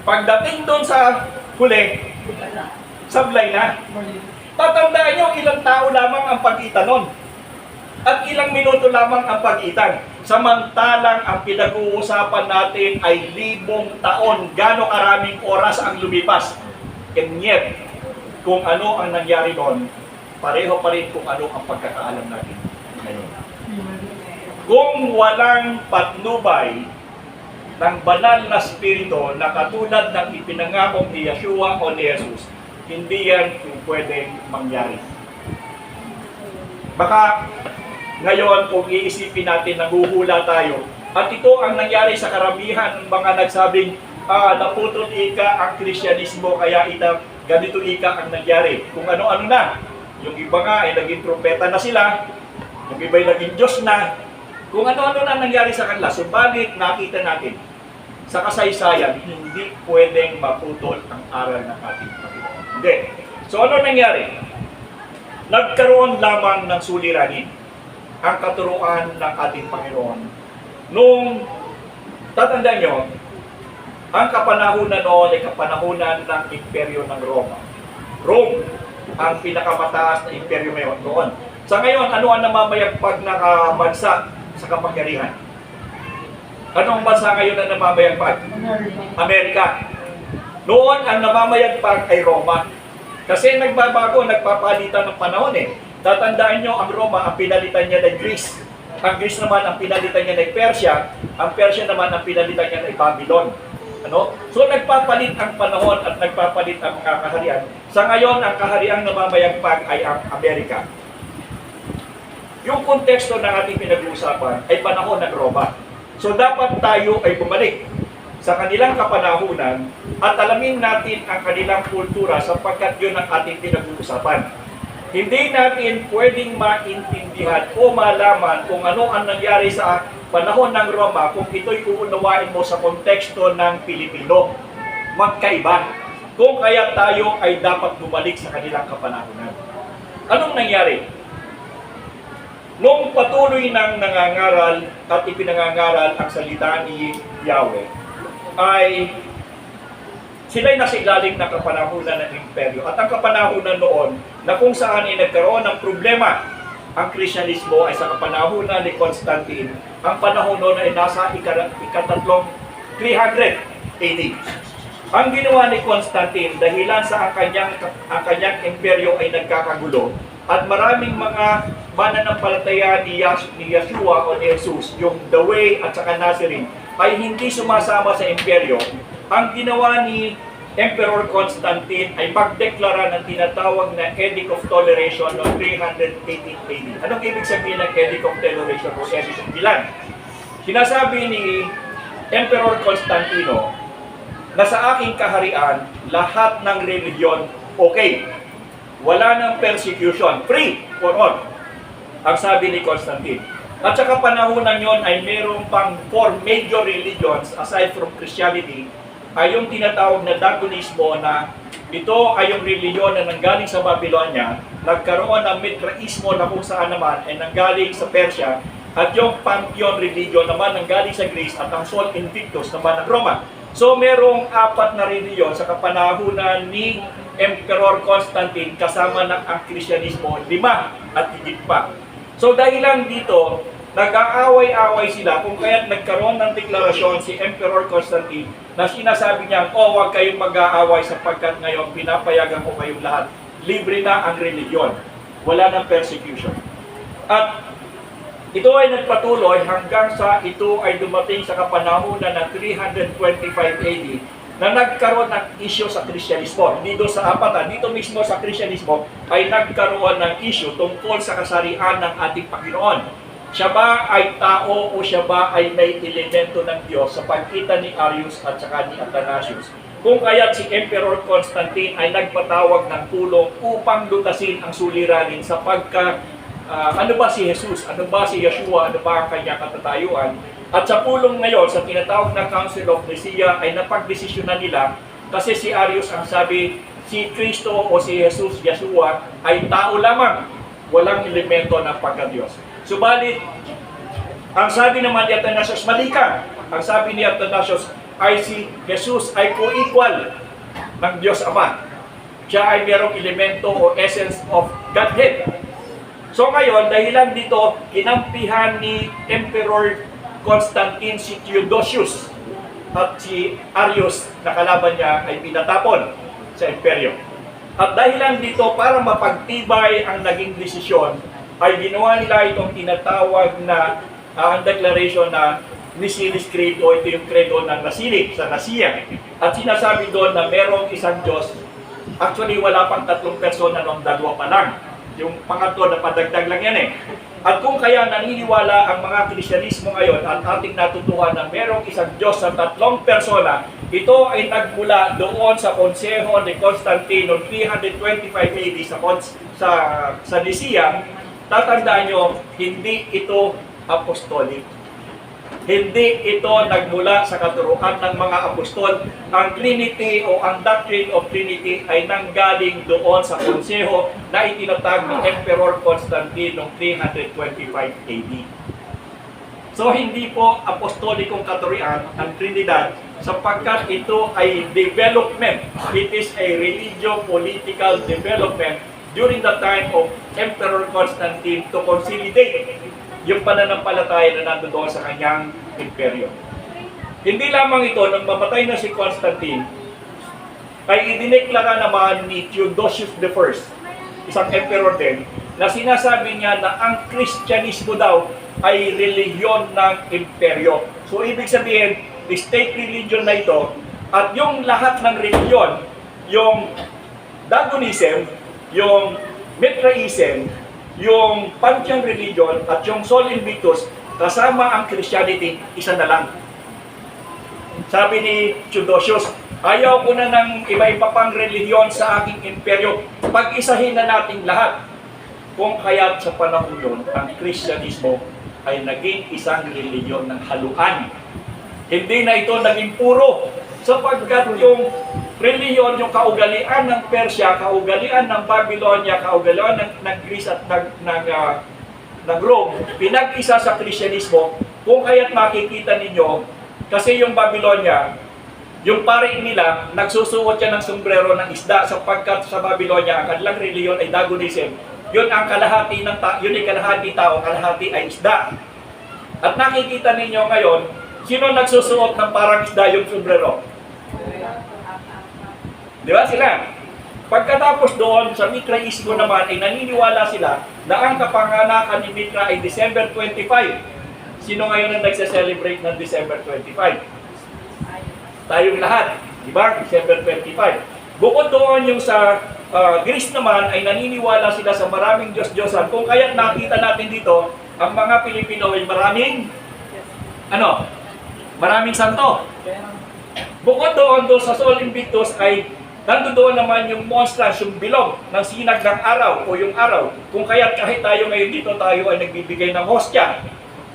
Pagdating doon sa huli, sablay na. Tatandaan nyo, ilang tao lamang ang pagitan nun. At ilang minuto lamang ang pagitan. Samantalang ang pinag-uusapan natin ay 1,000 taon. Gano'ng karaming oras ang lumipas. And yet, kung ano ang nangyari doon, pareho pa rin kung ano ang pagkakaalam natin ngayon. Kung walang patnubay ng banal na spirito na katulad ng ipinangakong ni Yeshua o ni Jesus, hindi yan pwedeng mangyari. Baka ngayon, kung iisipin natin, naguhula tayo. At ito ang nangyari sa karamihan ng mga nagsabing, naputol ika ang Kristyanismo, kaya ganito ika ang nangyari. Kung ano-ano na. Yung iba nga ay naging trumpeta na sila. Yung iba ay naging Diyos na. Kung ano-ano na nangyari sa kanila. Subalit, nakita natin, sa kasaysayan, hindi pwedeng maputol ang aral ng ating Panginoon. Hindi. So ano nangyari? Nagkaroon lamang ng suliranin ang katuruan ng ating Panginoon. Nung, tatandaan nyo, ang kapanahunan noon ay kapanahunan ng imperyo ng Roma. Rome, ang pinakamataas na imperyo ngayon noon. Sa ngayon, ano ang namamayagpag na bansa sa kapangyarihan? Anong bansa ngayon na namamayagpag? Amerika. Noon, ang namamayagpag ay Roma. Kasi nagbabago, nagpapalitan ng panahon eh. Tatandaan nyo, ang Roma, ang pinalitan niya ng Greece. Ang Greece naman, ang pinalitan niya ng Persia. Ang Persia naman, ang pinalitan niya ng Babylon. Ano? So, nagpapalit ang panahon at nagpapalit ang mga kaharian. Sa ngayon, ang kahariang namamayagpag ay ang Amerika. Yung konteksto ng ating pinag-uusapan ay panahon ng Roma. So, dapat tayo ay bumalik sa kanilang kapanahunan at alamin natin ang kanilang kultura sapagkat yun ang ating pinag-uusapan. Hindi natin pwedeng maintindihan o malaman kung ano ang nangyari sa panahon ng Roma kung ito'y uunawain mo sa konteksto ng Pilipino. Magkaiba. Kung kaya tayo ay dapat bumalik sa kanilang kapanahunan. Anong nangyari? Nung patuloy ng nangangaral at ipinangangaral ang salita ni Yahweh, ay sila'y nasilalim na kapanahunan ng imperyo. At ang kapanahunan noon, na kung saan ay nagkaroon ng problema ang Kristyanismo ay sa kapanahunan ni Constantine. Ang panahon noon ay nasa ikatatlong 300 AD. Ang ginawa ni Constantine, dahilan sa ang kanyang imperyo ay nagkakagulo, at maraming mga mananampalataya ni Yeshua o ni Jesus, yung The Way at saka Nazarene, ay hindi sumasama sa imperyo. Ang ginawa ni Emperor Constantine ay magdeklara ng tinatawag na Edict of Toleration noong 318 AD. Anong ibig sabihin ng Edict of Toleration o Edict of Milan? Sinasabi ni Emperor Constantino na sa aking kaharian, lahat ng religion okay. Wala ng persecution. Free for all. Ang sabi ni Constantine. At saka panahonan yon ay mayroong pang 4 major religions aside from Christianity ay yung tinatawag na Dagonismo na ito ay yung reliyon na nanggaling sa Babylonia, nagkaroon ng Mitraismo na kung saan naman ay nanggaling sa Persia, at yung Pantheon religion naman nanggaling sa Greece at ang Sol Invictus naman ng Roma. So merong 4 na reliyon sa kapanahunan ni Emperor Constantine kasama ng ang Kristyanismo, 5 at higit pa. So dahilan dito, nag-aaway-away sila kung kaya't nagkaroon ng deklarasyon si Emperor Constantine na sinasabi niya, huwag kayong mag-aaway sapagkat ngayon pinapayagan ko kayong lahat. Libre na ang reliyon. Wala ng persecution. At ito ay nagpatuloy hanggang sa ito ay dumating sa kapanahunan ng 325 AD na nagkaroon ng issue sa Kristyanismo. Dito sa apatan, dito mismo sa Kristyanismo ay nagkaroon ng issue tungkol sa kasarian ng ating Panginoon. Siya ba ay tao o siya ba ay may elemento ng Diyos sa pagkita ni Arius at saka ni Athanasius? Kung kaya't si Emperor Constantine ay nagpatawag ng pulong upang lutasin ang suliranin sa ano ba si Jesus, ano ba si Yeshua, ano ba ang kanyang katatayuan. At sa pulong ngayon, sa tinatawag na Council of Nicaea ay napagdesisyonan nila kasi si Arius ang sabi, si Kristo o si Jesus, Yeshua, ay tao lamang, walang elemento ng pagka-Diyos. Subalit, ang sabi naman ni Athanasius, mali ka. Ang sabi ni Athanasius ay si Jesus ay co-equal ng Diyos Ama. Siya ay mayroong elemento o essence of Godhead. So ngayon, dahilan dito, kinampihan ni Emperor Constantine si Theodosius at si Arius na kalaban niya ay pinatapon sa imperyo. At dahilan dito, para mapagtibay ang naging desisyon, ay ginawa nila itong tinatawag na ang declaration na Nicene Creed o ito yung credo ng Nasili sa Nicaea. At sinasabi doon na merong isang Diyos. Actually, wala pang 3 persona nung 2 pa lang. Yung pangatlo na padagdag lang yan eh. At kung kaya naniniwala ang mga Kristyanismo ngayon at ating natutuhan na merong isang Diyos sa 3 persona, ito ay nagmula doon sa Konseho ni Constantine noong 325 AD sa Nicaea. Tatandaan nyo, hindi ito apostolic. Hindi ito nagmula sa katuruan ng mga apostol. Ang Trinity o ang Doctrine of Trinity ay nanggaling doon sa konseho na itinatag ni Emperor Constantine noong 325 AD. So hindi po apostolikong katuruan ang Trinidad sapagkat ito ay development. It is a religio-political development during the time of Emperor Constantine to consolidate yung pananampalataya na nandoon sa kanyang imperyo. Hindi lamang ito, nang mamatay na si Constantine, ay idineklara naman ni Theodosius I, isang emperor din, na sinasabi niya na ang Kristyanismo daw ay reliyon ng imperyo. So ibig sabihin, state religion na ito, at yung lahat ng reliyon, yung Dagonism, yung Mithraism, yung Pantheon religion at yung Sol Invictus kasama ang Christianity, isa na lang. Sabi ni Theodosius, ayaw ko na ng iba-iba pang religion sa aking imperyo. Pag-isahin na natin lahat. Kung kaya't sa panahon yun, ang Kristyanismo ay naging isang religion ng haluan. Hindi na ito naging puro. Sapagkat yung reliyon, yung kaugalian ng Persia, kaugalian ng Babylonia, kaugalian ng Greece at ng Rome, pinag-isa sa Kristyanismo. Kung kaya't makikita ninyo, kasi yung Babylonia, yung pare nila, nagsusuot siya ng sombrero ng isda sapagkat sa Babylonia, ang kanilang reliyon ay Dagonism. Yun ang kalahati yun ay kalahati tao, kalahati ay isda. At nakikita ninyo ngayon, sino nagsusuot ng parang isda yung sombrero? Di ba sila? Pagkatapos doon, sa Mithraismo naman, ay naniniwala sila na ang kapanganakan ni Mithra ay December 25. Sino ngayon ang nagse-celebrate ng December 25? Tayong lahat. Di ba? December 25. Bukod doon yung sa Greece naman, ay naniniwala sila sa maraming Diyos-Diyosan. Kung kaya't nakita natin dito, ang mga Pilipino ay maraming santo. Bukod doon sa Sol Invictus ay nandoon naman yung monstrance, yung bilog ng sinag ng araw o yung araw. Kung kaya't kahit tayo ngayon dito, tayo ay nagbibigay ng hostya.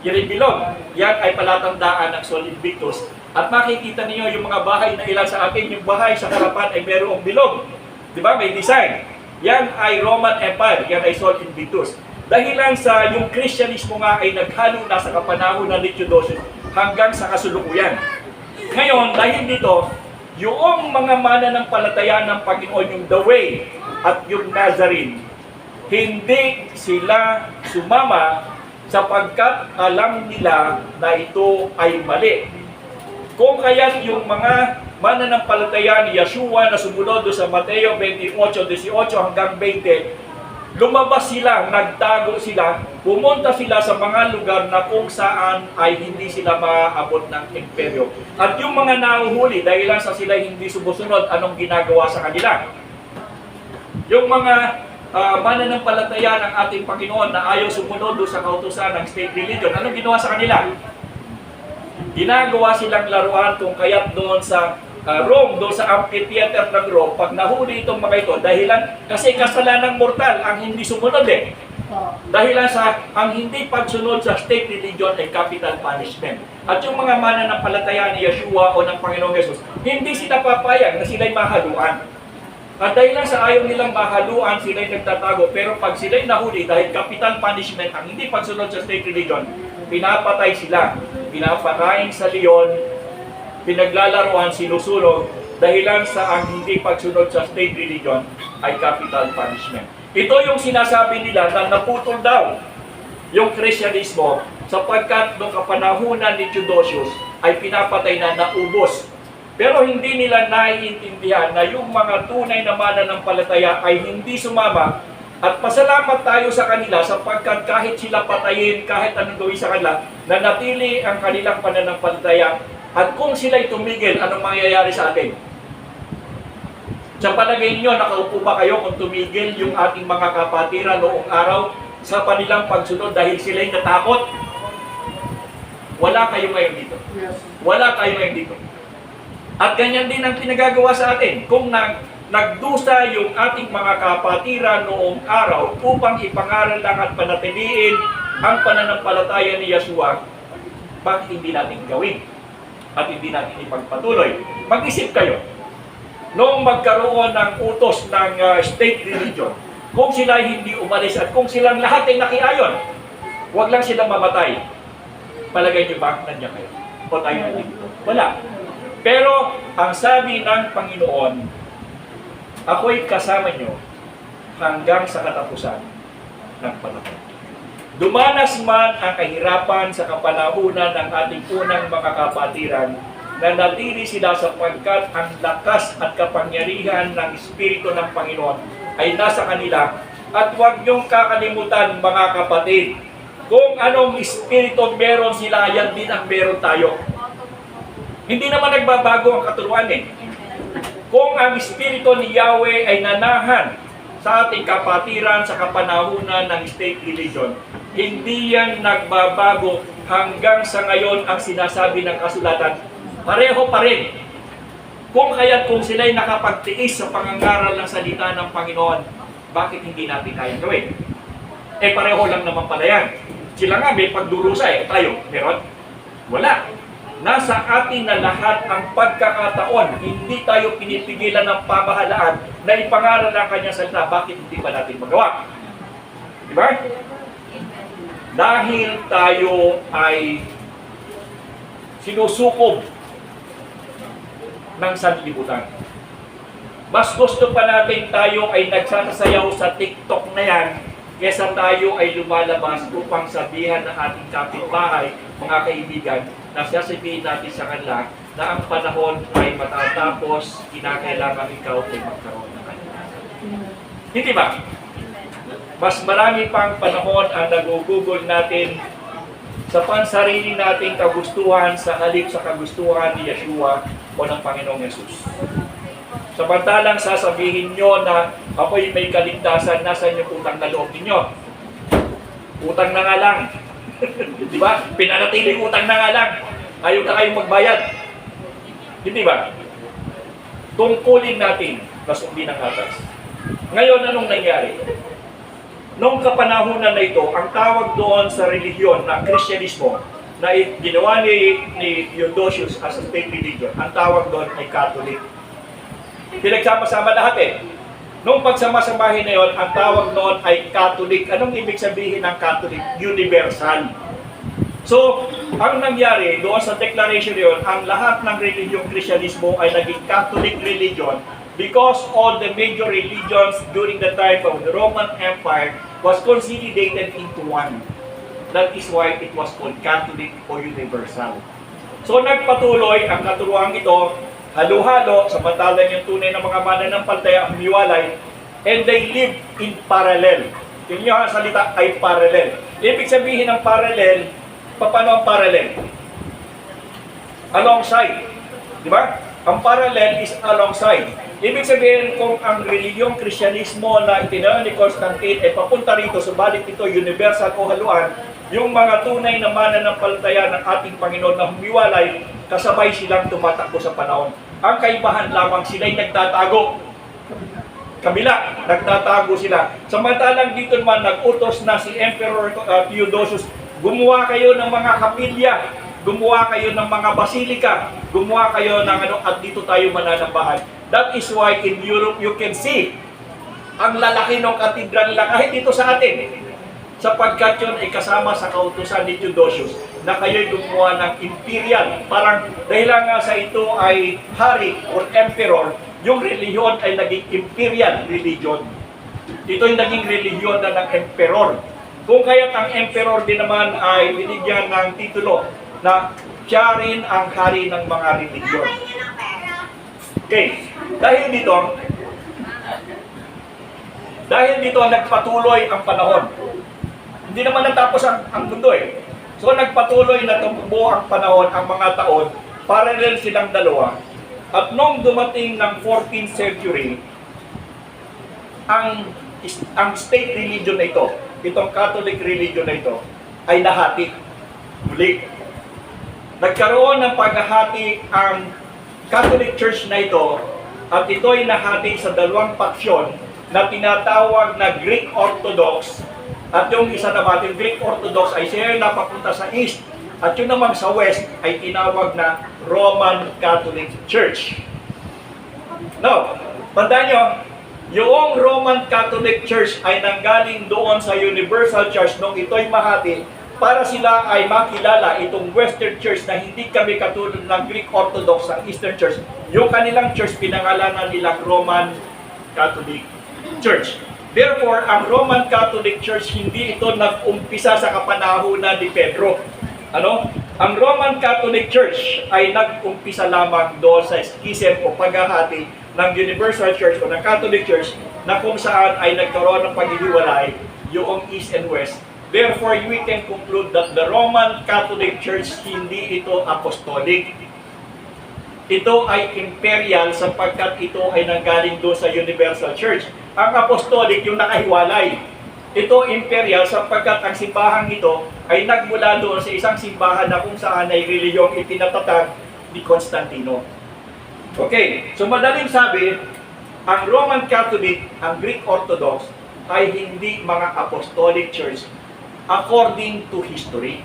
Yan bilog. Yan ay palatandaan ng Sol Invictus. At makikita niyo yung mga bahay na ilan sa atin, yung bahay sa harapan ay mayroong bilog. Di ba? May design. Yan ay Roman Empire. Yan ay Sol Invictus. Dahilan sa yung Kristyanismo nga ay naghalo na sa kapanahon ng Theodosius hanggang sa kasulukuyan. Ngayon, dahil dito, yung mga mananampalataya ng Panginoon, yung the way at yung Nazarene, hindi sila sumama sapagkat alam nila na ito ay mali. Kung kaya yung mga mananampalataya ni Yeshua na sumunod doon sa Mateo 28:18 hanggang 20, lumabas sila, nagtago sila, pumunta sila sa mga lugar na kung saan ay hindi sila maaabot ng imperyo. At yung mga nahuhuli, dahil lang sa sila hindi sumusunod, anong ginagawa sa kanila? Yung mga mananampalataya ng ating Panginoon na ayaw sumunod doon sa kautusan ng state religion, anong ginawa sa kanila? Ginagawa silang laruan kung kaya't doon sa Rome, doon sa amphitheater ng Rome, pag nahuli itong mga ito, dahilan, kasi kasalanang mortal ang hindi sumunod eh. Dahilan sa ang hindi pagsunod sa state religion ay capital punishment. At yung mga mananampalataya ni Yeshua o ng Panginoong Yesus, hindi sila papayag na sila'y mahaluan. At dahil lang sa ayaw nilang mahaluan, sila'y nagtatago. Pero pag sila'y nahuli, dahil capital punishment ang hindi pagsunod sa state religion, pinapatay sila, pinapakain sa leon, pinaglalaruan, sinusunog, dahilan sa ang hindi pagsunod sa state religion ay capital punishment. Ito yung sinasabi nila na naputol daw yung Kristyanismo sapagkat noong kapanahunan ni Theodosius ay pinapatay na, naubos. Pero hindi nila naiintindihan na yung mga tunay na mananampalataya ay hindi sumama. At pasalamat tayo sa kanila sapagkat kahit sila patayin, kahit anong gawin sa kanila, nanatili ang kanilang pananampalataya. At kung sila'y tumigil, anong mangyayari sa atin? Sa palagay niyo, nakaupo ba kayo kung tumigil yung ating mga kapatiran noong araw sa kanilang pagsunod dahil sila'y natakot? Wala kayo ngayon dito. Wala kayo ngayon dito. At ganyan din ang pinagagawa sa atin. Kung nagdusa yung ating mga kapatiran noong araw upang ipangaral lang at panatiliin ang pananampalataya ni Yeshua, bakit hindi natin gawin? At hindi natin ipagpatuloy. Mag-isip kayo. Noong magkaroon ng utos ng state religion, kung sila hindi umalis at kung silang lahat ay nakiayon, huwag lang silang mamatay. Palagay niyo ba, nandiyan kayo? O tayo natin dito? Wala. Pero, ang sabi ng Panginoon, ako'y kasama niyo hanggang sa katapusan ng panahon. Dumanas man ang kahirapan sa kapanahunan ng ating unang mga kapatiran, nanatili sila sapagkat ang lakas at kapangyarihan ng Espiritu ng Panginoon ay nasa kanila. At huwag niyong kakalimutan, mga kapatid, kung anong Espiritu meron sila, yan din ang meron tayo. Hindi naman nagbabago ang katuruan eh. Kung ang Espiritu ni Yahweh ay nanahan sa ating kapatiran sa kapanahunan ng state religion, hindi yan nagbabago hanggang sa ngayon. Ang sinasabi ng kasulatan, pareho pa rin. Kung sila'y nakapagtiis sa pangangaral ng salita ng Panginoon, bakit hindi natin kayang gawin? Eh pareho lang naman pala yan. Sila nga may pagdurusa eh. Tayo, meron? Wala. Nasa atin na lahat ang pagkakataon. Hindi tayo pinipigilan ng pamahalaan na ipangaral ang kanyang salita. Bakit hindi pa natin magawa? Diba? Dahil tayo ay sinusukob ng sanlibutan. Mas gusto pa natin tayo ay nagsasayaw sa TikTok na yan kesa tayo ay lumalabas upang sabihan ng ating kapitbahay, mga kaibigan, na sasabihin natin sa kanila na ang panahon ay matatapos, kinakailangan ikaw ay magkaroon ng kanila. Hindi ba? Mas marami pang panahon ang nagugugol natin sa pansarili nating kagustuhan sa halip sa kagustuhan ni Yeshua o ng Panginoong Yesus. Samantalang sasabihin nyo na ako'y may kaligtasan, nasa inyo utang na loob ninyo. Utang na nga lang. Di ba? Pinanatiling utang na nga lang. Ayaw na kayong magbayad. Hindi ba? Tungkulin natin kasundin ng atas. Ngayon, anong nangyari? Noong kapanahunan na ito, ang tawag doon sa relihiyon na Kristyanismo na ginawa ni Theodosius as a state religion, ang tawag doon ay Catholic. Pinagsama-sama lahat eh. Noong pagsama-samahin na yun, ang tawag noon ay Catholic. Anong ibig sabihin ng Catholic? Universal. So, ang nangyari doon sa declaration yun, ang lahat ng relihiyong Kristyanismo ay naging Catholic religion because all the major religions during the time of the Roman Empire was consolidated into one. That is why it was called Catholic o Universal. So, nagpatuloy ang katuruan ito, halo-halo, samantalang yung tunay na mga mananampalataya humiwalay, and they live in parallel. Yun yung salita ay parallel. Ibig sabihin ng parallel, paano ang parallel? Alongside. Di ba? Ang parallel is alongside. Ibig sabihin kung ang reliyong Kristyanismo na itinayo ni Constantine ay papunta rito, subalit ito universal o haluan, yung mga tunay na mananampalataya ng ating Panginoon na humiwalay, kasabay silang tumatakbo sa panahon. Ang kaibahan lamang sila'y nagtatago. Kabila, nagtatago sila. Samantalang dito naman, nag-utos na si Emperor Theodosius, gumawa kayo ng mga kapilya, gumawa kayo ng mga basilika, gumawa kayo ng at dito tayo mananambahan. That is why in Europe you can see ang lalaki ng katedral nila kahit dito sa atin. Sapagkat yun ay kasama sa kautusan ni Theodosius na kayo'y gumawa ng imperial. Parang dahil nga sa ito ay hari or emperor, yung reliyon ay naging imperial religion. Ito yung naging reliyon na ng emperor. Kung kaya't ang emperor din naman ay binigyan ng titulo na siya rin ang hari ng mga religion. Okay, dahil dito nagpatuloy ang panahon. Hindi naman natapos ang mundo eh. So nagpatuloy na tumubo ang panahon, ang mga taon, parallel silang dalawa. At nung dumating ng 14th century, ang state religion na ito, itong Catholic religion na ito, ay nahati. Muli. Nagkaroon ng paghahati ang Catholic Church na ito, at ito ay nahati sa dalawang paksyon na tinatawag na Greek Orthodox, at yung isa naman, yung Greek Orthodox ay siya na papunta sa East, at yung naman sa West ay tinawag na Roman Catholic Church. Now, tandaan nyo, yung Roman Catholic Church ay nanggaling doon sa Universal Church nung ito'y mahati para sila ay makilala itong Western Church na hindi kami katulad ng Greek Orthodox ng Eastern Church. Yung kanilang church, pinangalanan nilang Roman Catholic Church. Therefore, ang Roman Catholic Church, hindi ito nag-umpisa sa kapanahunan ni Pedro. Ang Roman Catholic Church ay nag-umpisa lamang doon sa schism o paghahati ng Universal Church o ng Catholic Church na kung saan ay nagkaroon ng paghihiwalay yung East and West. Therefore, we can conclude that the Roman Catholic Church, hindi ito apostolic. Ito ay imperial sapagkat ito ay nanggaling doon sa Universal Church. Ang apostolic, yung nakahiwalay. Ito imperial sapagkat ang simbahan ito ay nagmula doon sa isang simbahan na kung saan ay reliyong ipinatatag ni Constantino. Okay, so madaling sabi, ang Roman Catholic, ang Greek Orthodox, ay hindi mga apostolic church according to history.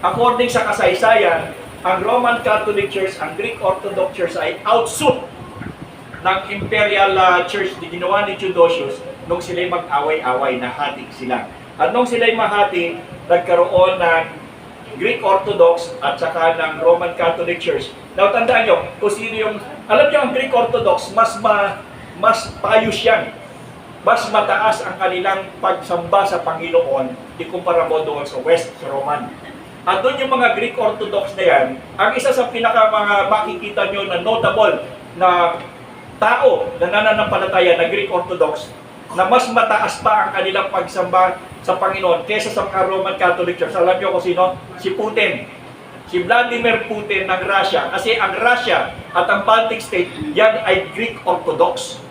According sa kasaysayan, ang Roman Catholic Church, ang Greek Orthodox Church ay outshoot ng Imperial Church na ginawa ni Theodosius nung sila'y mag-away-away, nahati sila. At nung sila'y mahati, nagkaroon ng Greek Orthodox at saka ng Roman Catholic Church. Now, tandaan nyo, kung sino yung, alam nyo, ang Greek Orthodox, mas payos yan. Mas mataas ang kanilang pagsamba sa Panginoon ikumpara mo doon sa West, sa Roman. At doon yung mga Greek Orthodox na yan, ang isa sa mga makikita nyo na notable na tao na nananampalataya na Greek Orthodox na mas mataas pa ang kanilang pagsamba sa Panginoon kaysa sa mga Roman Catholic Church. Alam niyo kung sino? Si Putin. Si Vladimir Putin ng Russia. Kasi ang Russia at ang Baltic State, yan ay Greek Orthodox.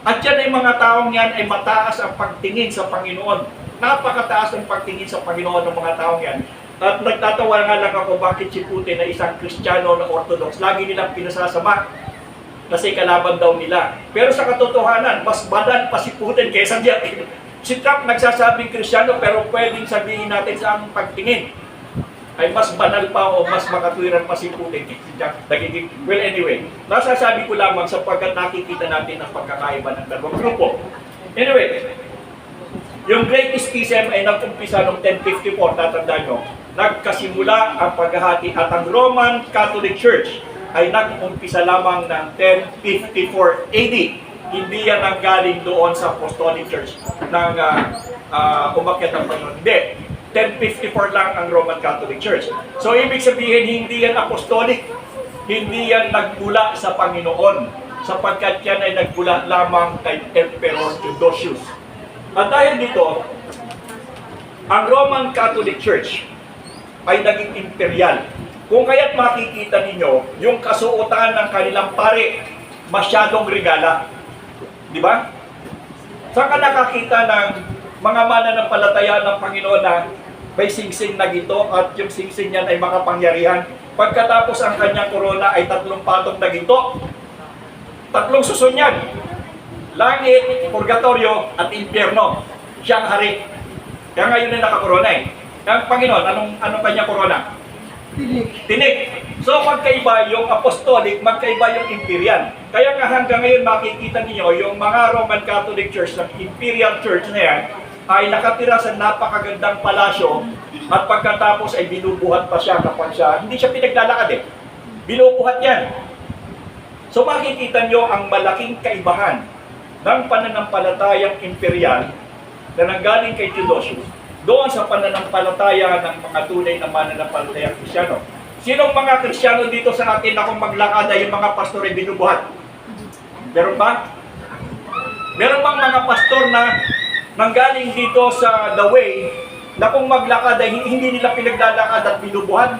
At yan ay mga taong yan ay mataas ang pagtingin sa Panginoon. Napakataas ang pagtingin sa Panginoon ng mga taong yan. At nagtatawa nga lang ako bakit si Putin na isang Kristiyano na Orthodox, lagi nilang pinasasama kasi kalaban daw nila. Pero sa katotohanan, mas badan pa si Putin kaysa diyan. Si Trump nagsasabing Kristiyano pero pwedeng sabihin natin sa ang pagtingin ay mas banal pa o mas makatwiran pa si Putin. Well anyway, nasasabi ko lamang sapagkat nakikita natin ang pagkakaiba ng dalawang grupo. Anyway, Yung Great Schism ay nag-umpisa noong 1054, tatandaan nyo. Nagkasimula ang paghahati at ang Roman Catholic Church ay nag-umpisa lamang ng 1054 AD. Hindi yan ang galing doon sa Apostolic Church ng umakyat ng Panginoon. Hindi. 1054 lang ang Roman Catholic Church. So, ibig sabihin, hindi yan apostolic. Hindi yan nagmula sa Panginoon. Sapagkat yan ay nagmula lamang kay Emperor Theodosius. At dahil dito, ang Roman Catholic Church ay naging imperial. Kung kaya't makikita ninyo, yung kasuotan ng kanilang pare, masyadong regala. Di ba? Saan ka nakakita ng mga mananampalataya ng Panginoon na may singsing na gito at yung singsing niyan ay makapangyarihan? Pagkatapos ang kanyang korona ay 3 patong na gito. 3 susun yan. Langit, purgatorio, at impyerno. Siya ang hari. Kaya ngayon na nakakorona eh. Ang Panginoon, anong kanya korona? Tinik. So magkaiba yung apostolic, magkaiba yung imperial. Kaya nga hanggang ngayon makikita niyo yung mga Roman Catholic Church, ng imperial church na yan, ay nakatira sa napakagandang palasyo at pagkatapos ay binubuhat pa siya kapag siya, hindi siya pinaglalakad eh. Binubuhat yan. So makikita niyo ang malaking kaibahan ng pananampalatayang imperial na nanggaling kay Theodosius doon sa pananampalataya ng mga tunay na mananampalatayang Kristyano. Sinong mga Kristyano dito sa atin na kung maglakad ay yung mga pastor ay binubuhat? Meron ba? Meron bang mga pastor na nanggaling dito sa The Way na kung maglakad ay hindi nila pinaglalakad at binubuhat?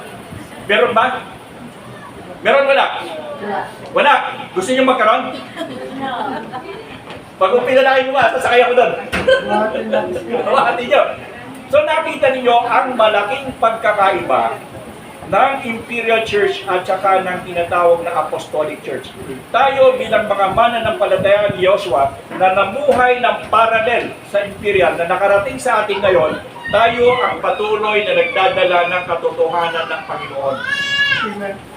Meron ba? Meron wala? Wala. Gusto niyo magkaroon? Pag pinalakin mo ba, sasakay ako doon. Hati nyo. So nakita ninyo ang malaking pagkakaiba ng Imperial Church at saka ng tinatawag na Apostolic Church. Tayo bilang mga mananampalataya ni Joshua na namuhay ng paralel sa Imperial na nakarating sa atin ngayon, tayo ang patuloy na nagdadala ng katotohanan ng Panginoon.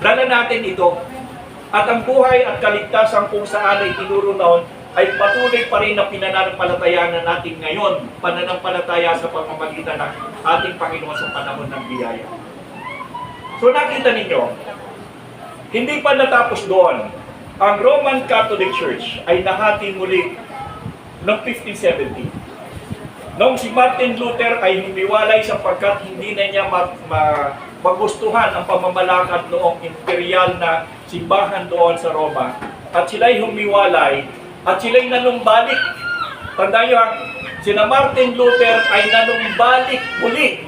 Dala natin ito. At ang buhay at kaligtasan kung saan ay tinuro noon ay patuloy pa rin na pinanampalataya natin ngayon, pananampalataya sa pamamagitan ng ating Panginoon sa panahon ng biyaya. So nakita ninyo, hindi pa natapos doon. Ang Roman Catholic Church ay nahati muli noong 1570. Noong si Martin Luther ay humiwalay sapagkat hindi na niya magustuhan ang pamamalakad noong imperial na simbahan doon sa Roma. At sila'y humiwalay at sila'y nanumbalik. Tandaan nyo, sina Martin Luther ay nanumbalik muli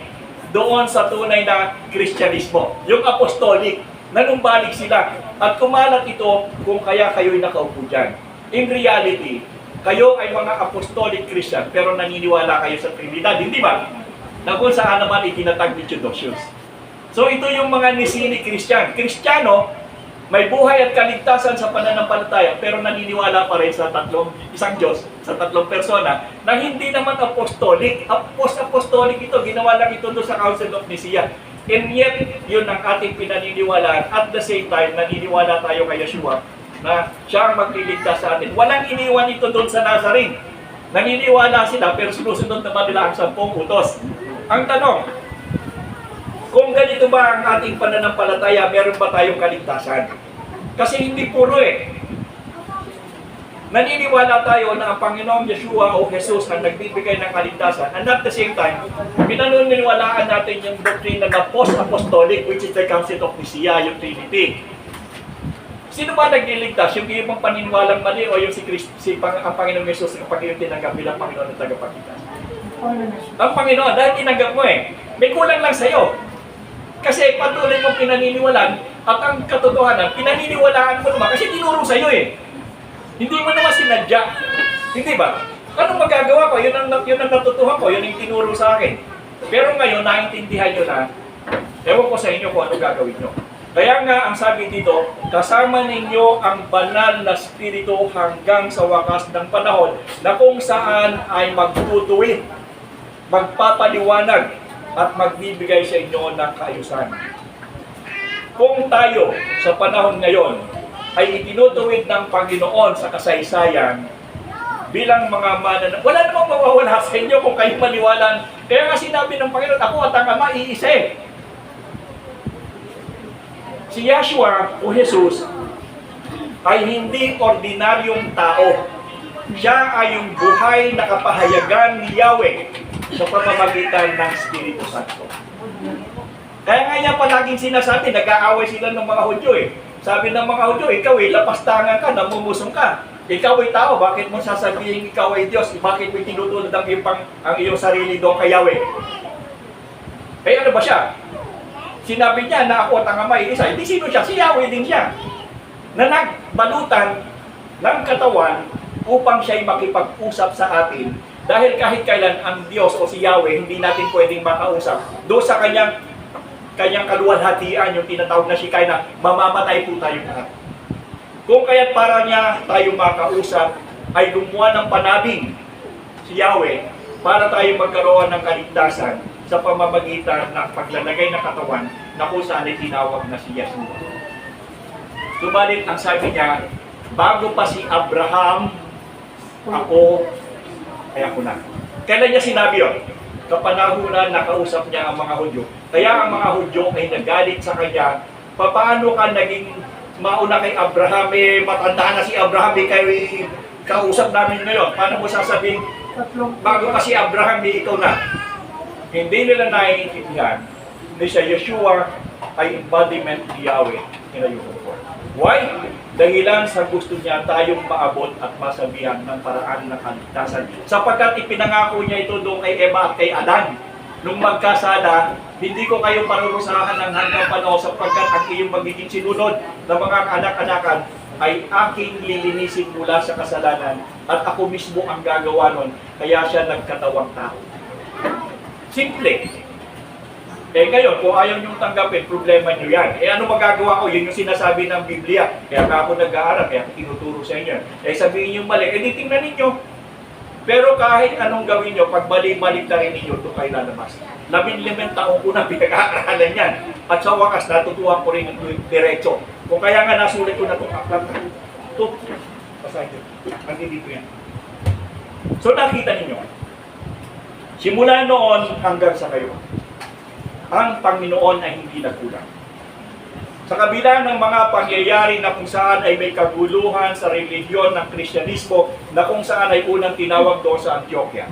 doon sa tunay na Kristyanismo. Yung apostolic, nanumbalik sila. At kumalat ito kung kaya kayo'y nakaupo dyan. In reality, kayo ay mga apostolic Christian pero naniniwala kayo sa Trinidad, hindi ba? Na kung saan naman itinatag ni Theodosius. So ito yung mga Nicene Christian. Kristiyano, may buhay at kaligtasan sa pananampalataya pero naniniwala pa rin sa isang Diyos, sa 3 persona na hindi naman apostolic. Apostolic ito, ginawa lang ito doon sa Council of Nicaea. And yet, yun ang ating pinaniniwalaan. At the same time, naniniwala tayo kay Yeshua na siya ang magliligtas sa atin. Walang iniwan ito doon sa Nazarene. Naniniwala sila pero sinusunod naman nila ang 10 utos. Ang tanong, kung ganito ba ang ating pananampalataya, meron ba tayong kaligtasan? Kasi hindi puro eh. Naniniwala tayo na ang Panginoong Yeshua o Jesus ang nagbibigay ng kaligtasan. And at the same time, pinaniniwalaan natin yung doctrine na post-apostolic, which is the Council of Nicaea, yung Trinity. Sino ba nagliligtas? Yung ibang paniniwalang mali o yung ang Panginoong Jesus ang Panginoon tinanggap bilang Panginoon at tagapagligtas? Ang Panginoon, dahil tinanggap mo eh, may kulang lang sa'yo. Kasi patuloy mong pinaniniwalaan at ang katotohanan, pinaniniwalaan mo naman kasi tinuro sa'yo eh. Hindi mo naman sinadya. Hindi ba? Anong magagawa ko? Yun ang natutuhan ko, yun ang tinuro sa akin. Pero ngayon, naintindihan nyo na, ewan ko sa inyo kung ano gagawin nyo. Kaya nga, ang sabi dito, kasama ninyo ang banal na spirito hanggang sa wakas ng panahon na kung saan ay magtutuwid, magpapaliwanag, at magbibigay sa inyo ng kaayusan. Kung tayo sa panahon ngayon ay itinutuwid ng Panginoon sa kasaysayan, bilang mga wala namang mawawala sa inyo kung kayo maniwalaan. Kaya nga sinabi ng Panginoon, ako at ang Ama iisa eh. Si Yeshua o Jesus ay hindi ordinaryong tao. Siya ay yung buhay na kapahayagan ni Yahweh sa pamamagitan ng Espiritu Santo. Kaya nga niya palaging sinasabi, nag-aaway sila ng mga Hudyo eh. Sabi ng mga Hudyo, ikaw eh, lapastangan ka, namumusong ka. Ikaw ay tao, bakit mo sasabihin ikaw ay Diyos? Bakit mo tinutulad ang iyong sarili doon kay Yahweh? Eh ano ba siya? Sinabi niya na ako at ang Ama ay isa. Hindi sino siya? Si Yahweh din siya. Na nagbalutan ng katawan upang siya'y makipag-usap sa atin. Dahil kahit kailan ang Diyos o si Yahweh, hindi natin pwedeng makausap. Doon sa kanyang kaluwalhatian, yung tinatawag na Shekinah, na mamamatay po tayo lahat. Kung kaya't para niya tayo makausap, ay gumawa ng panabing si Yahweh para tayo magkaroon ng kaligtasan sa pamamagitan ng paglalagay ng katawan na kung saan ay tinawag na si Yeshua. Subalit ang sabi niya, bago pa si Abraham, ako na. Kailan niya sinabi yun? Kapanahunan nakausap niya ang mga Hudyo. Kaya ang mga Hudyo ay nagalit sa kanya, paano ka naging mauna kay Abraham, matanda na si Abraham, kayo kausap namin ngayon. Paano mo sasabihin, bago pa si Abraham, ikaw na? Hindi nila naiintindihan na si Yeshua ay embodiment ni Yahweh in a human form. Why? Dahilan sa gusto niya tayong maabot at masabihan ng paraan ng kaligtasan. Sapagkat ipinangako niya ito doon kay Eva at kay Adan. Nung magkasada, hindi ko kayo parurusahan ng hanggang panahon sapagkat ang iyong magiging sinunod ng mga kaanak-anakan ay aking lilinisin mula sa kasalanan at ako mismo ang gagawa nun. Kaya siya nagkatawang tao. Simple. Eh ngayon, kung ayaw niyong tanggapin, problema niyo yan. Eh ano magagawa ko? Yun yung sinasabi ng Biblia. Kaya ako nag-aaral, kaya tinuturo sa inyo. Eh sabihin niyo mali, eh di tingnan ninyo. Pero kahit anong gawin niyo, pag mali-mali ka rin ninyo, ito kayo lalabas. 15 taong ko na pinag-aaralan yan. At sa wakas, natutuwa ko rin ng diretso. Kung kaya nga nasulit ko na itong aklat. Ito, basahin nyo. Andito yan. So nakita ninyo, simula noon hanggang sa ngayon, ang Panginoon ay hindi nagkulang. Sa kabila ng mga pangyayari na kung saan ay may kaguluhan sa relihiyon ng Kristyanismo na kung saan ay unang tinawag doon sa Antioquia,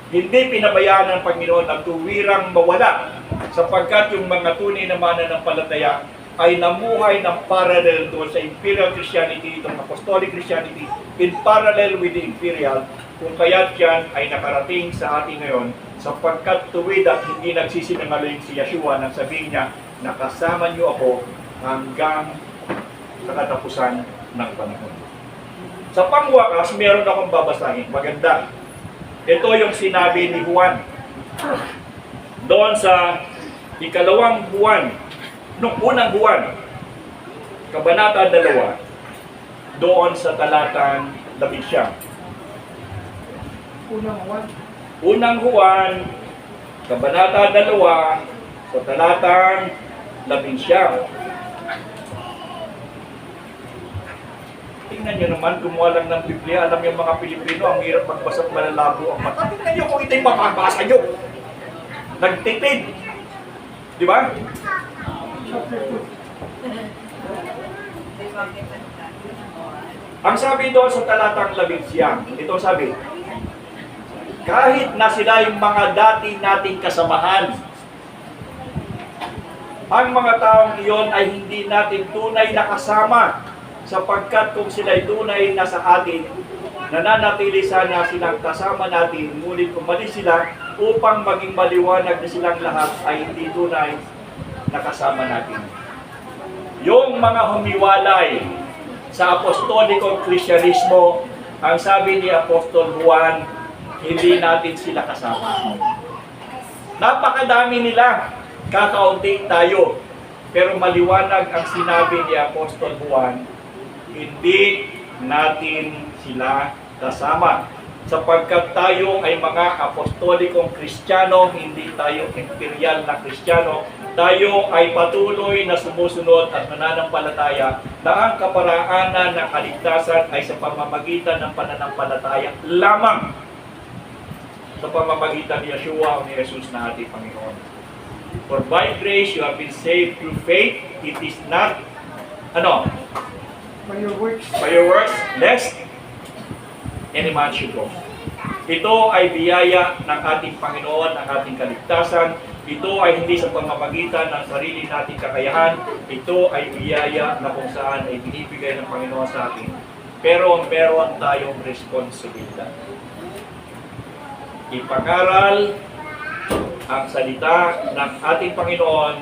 hindi pinabayaan ng Panginoon ang tuwirang mawala sapagkat yung mga tunay na mananampalataya ay namuhay ng parallel doon sa Imperial Christianity, itong Apostolic Christianity, in parallel with the Imperial, kung kaya't yan ay nakarating sa atin ngayon sapagkat tuwid at hindi nagsisinungaling si Yeshua nang sabihin niya, nakasama niyo ako hanggang sa katapusan ng panahon. Sa pangwakas, meron akong babasahin. Maganda. Ito yung sinabi ni Juan doon sa ikalawang buwan, nung unang buwan, Kabanata 2, doon sa talatang 11. Unang Juan, Kabanata 2, sa talatang 11. Tingnan nyo naman, gumawa lang ng Biblia. Alam yung mga Pilipino, ang hirap magbasa at malalabo ang mata. Tingnan nyo kung ito'y mapabasa nyo. Nagtitid. Di ba? Ang sabi doon sa talatang 11, ito sabi, kahit na sila yung mga dati nating kasamahan, ang mga taong iyon ay hindi natin tunay na kasama sapagkat kung sila'y tunay na sa atin, nananatili sana silang kasama natin, ngunit umalis sila upang maging maliwanag na silang lahat ay hindi tunay na kasama natin. Yung mga humiwalay sa apostolikong Kristyanismo, ang sabi ni Apostol Juan, hindi natin sila kasama. Napakadami nila. Kakaunti tayo. Pero maliwanag ang sinabi ni Apostol Juan, hindi natin sila kasama. Sapagkat tayo ay mga apostolikong Kristiyano, hindi tayo imperial na Kristiyano, tayo ay patuloy na sumusunod at nananampalataya na ang kaparaanan ng kaligtasan ay sa pamamagitan ng pananampalataya lamang, sa pamamagitan ni Yeshua o ni Jesus na ating Panginoon. For by grace you have been saved through faith. It is not, By your works. by your works, lest any man should boast. Ito ay biyaya ng ating Panginoon, ng ating kaligtasan. Ito ay hindi sa pamamagitan ng sarili nating kakayahan. Ito ay biyaya na kung saan ay binibigay ng Panginoon sa atin. Pero meron tayong responsibilidad. Ipangaral ang salita ng ating Panginoon.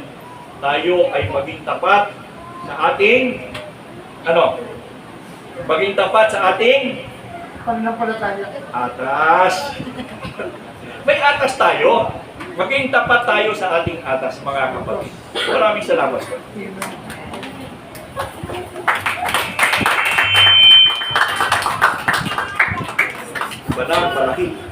Tayo ay maging tapat sa ating, maging tapat sa ating Pananampalataya. atas. May atas tayo. Maging tapat tayo sa ating atas, mga kapatid. Maraming salamat po. Amen. Banang palaki.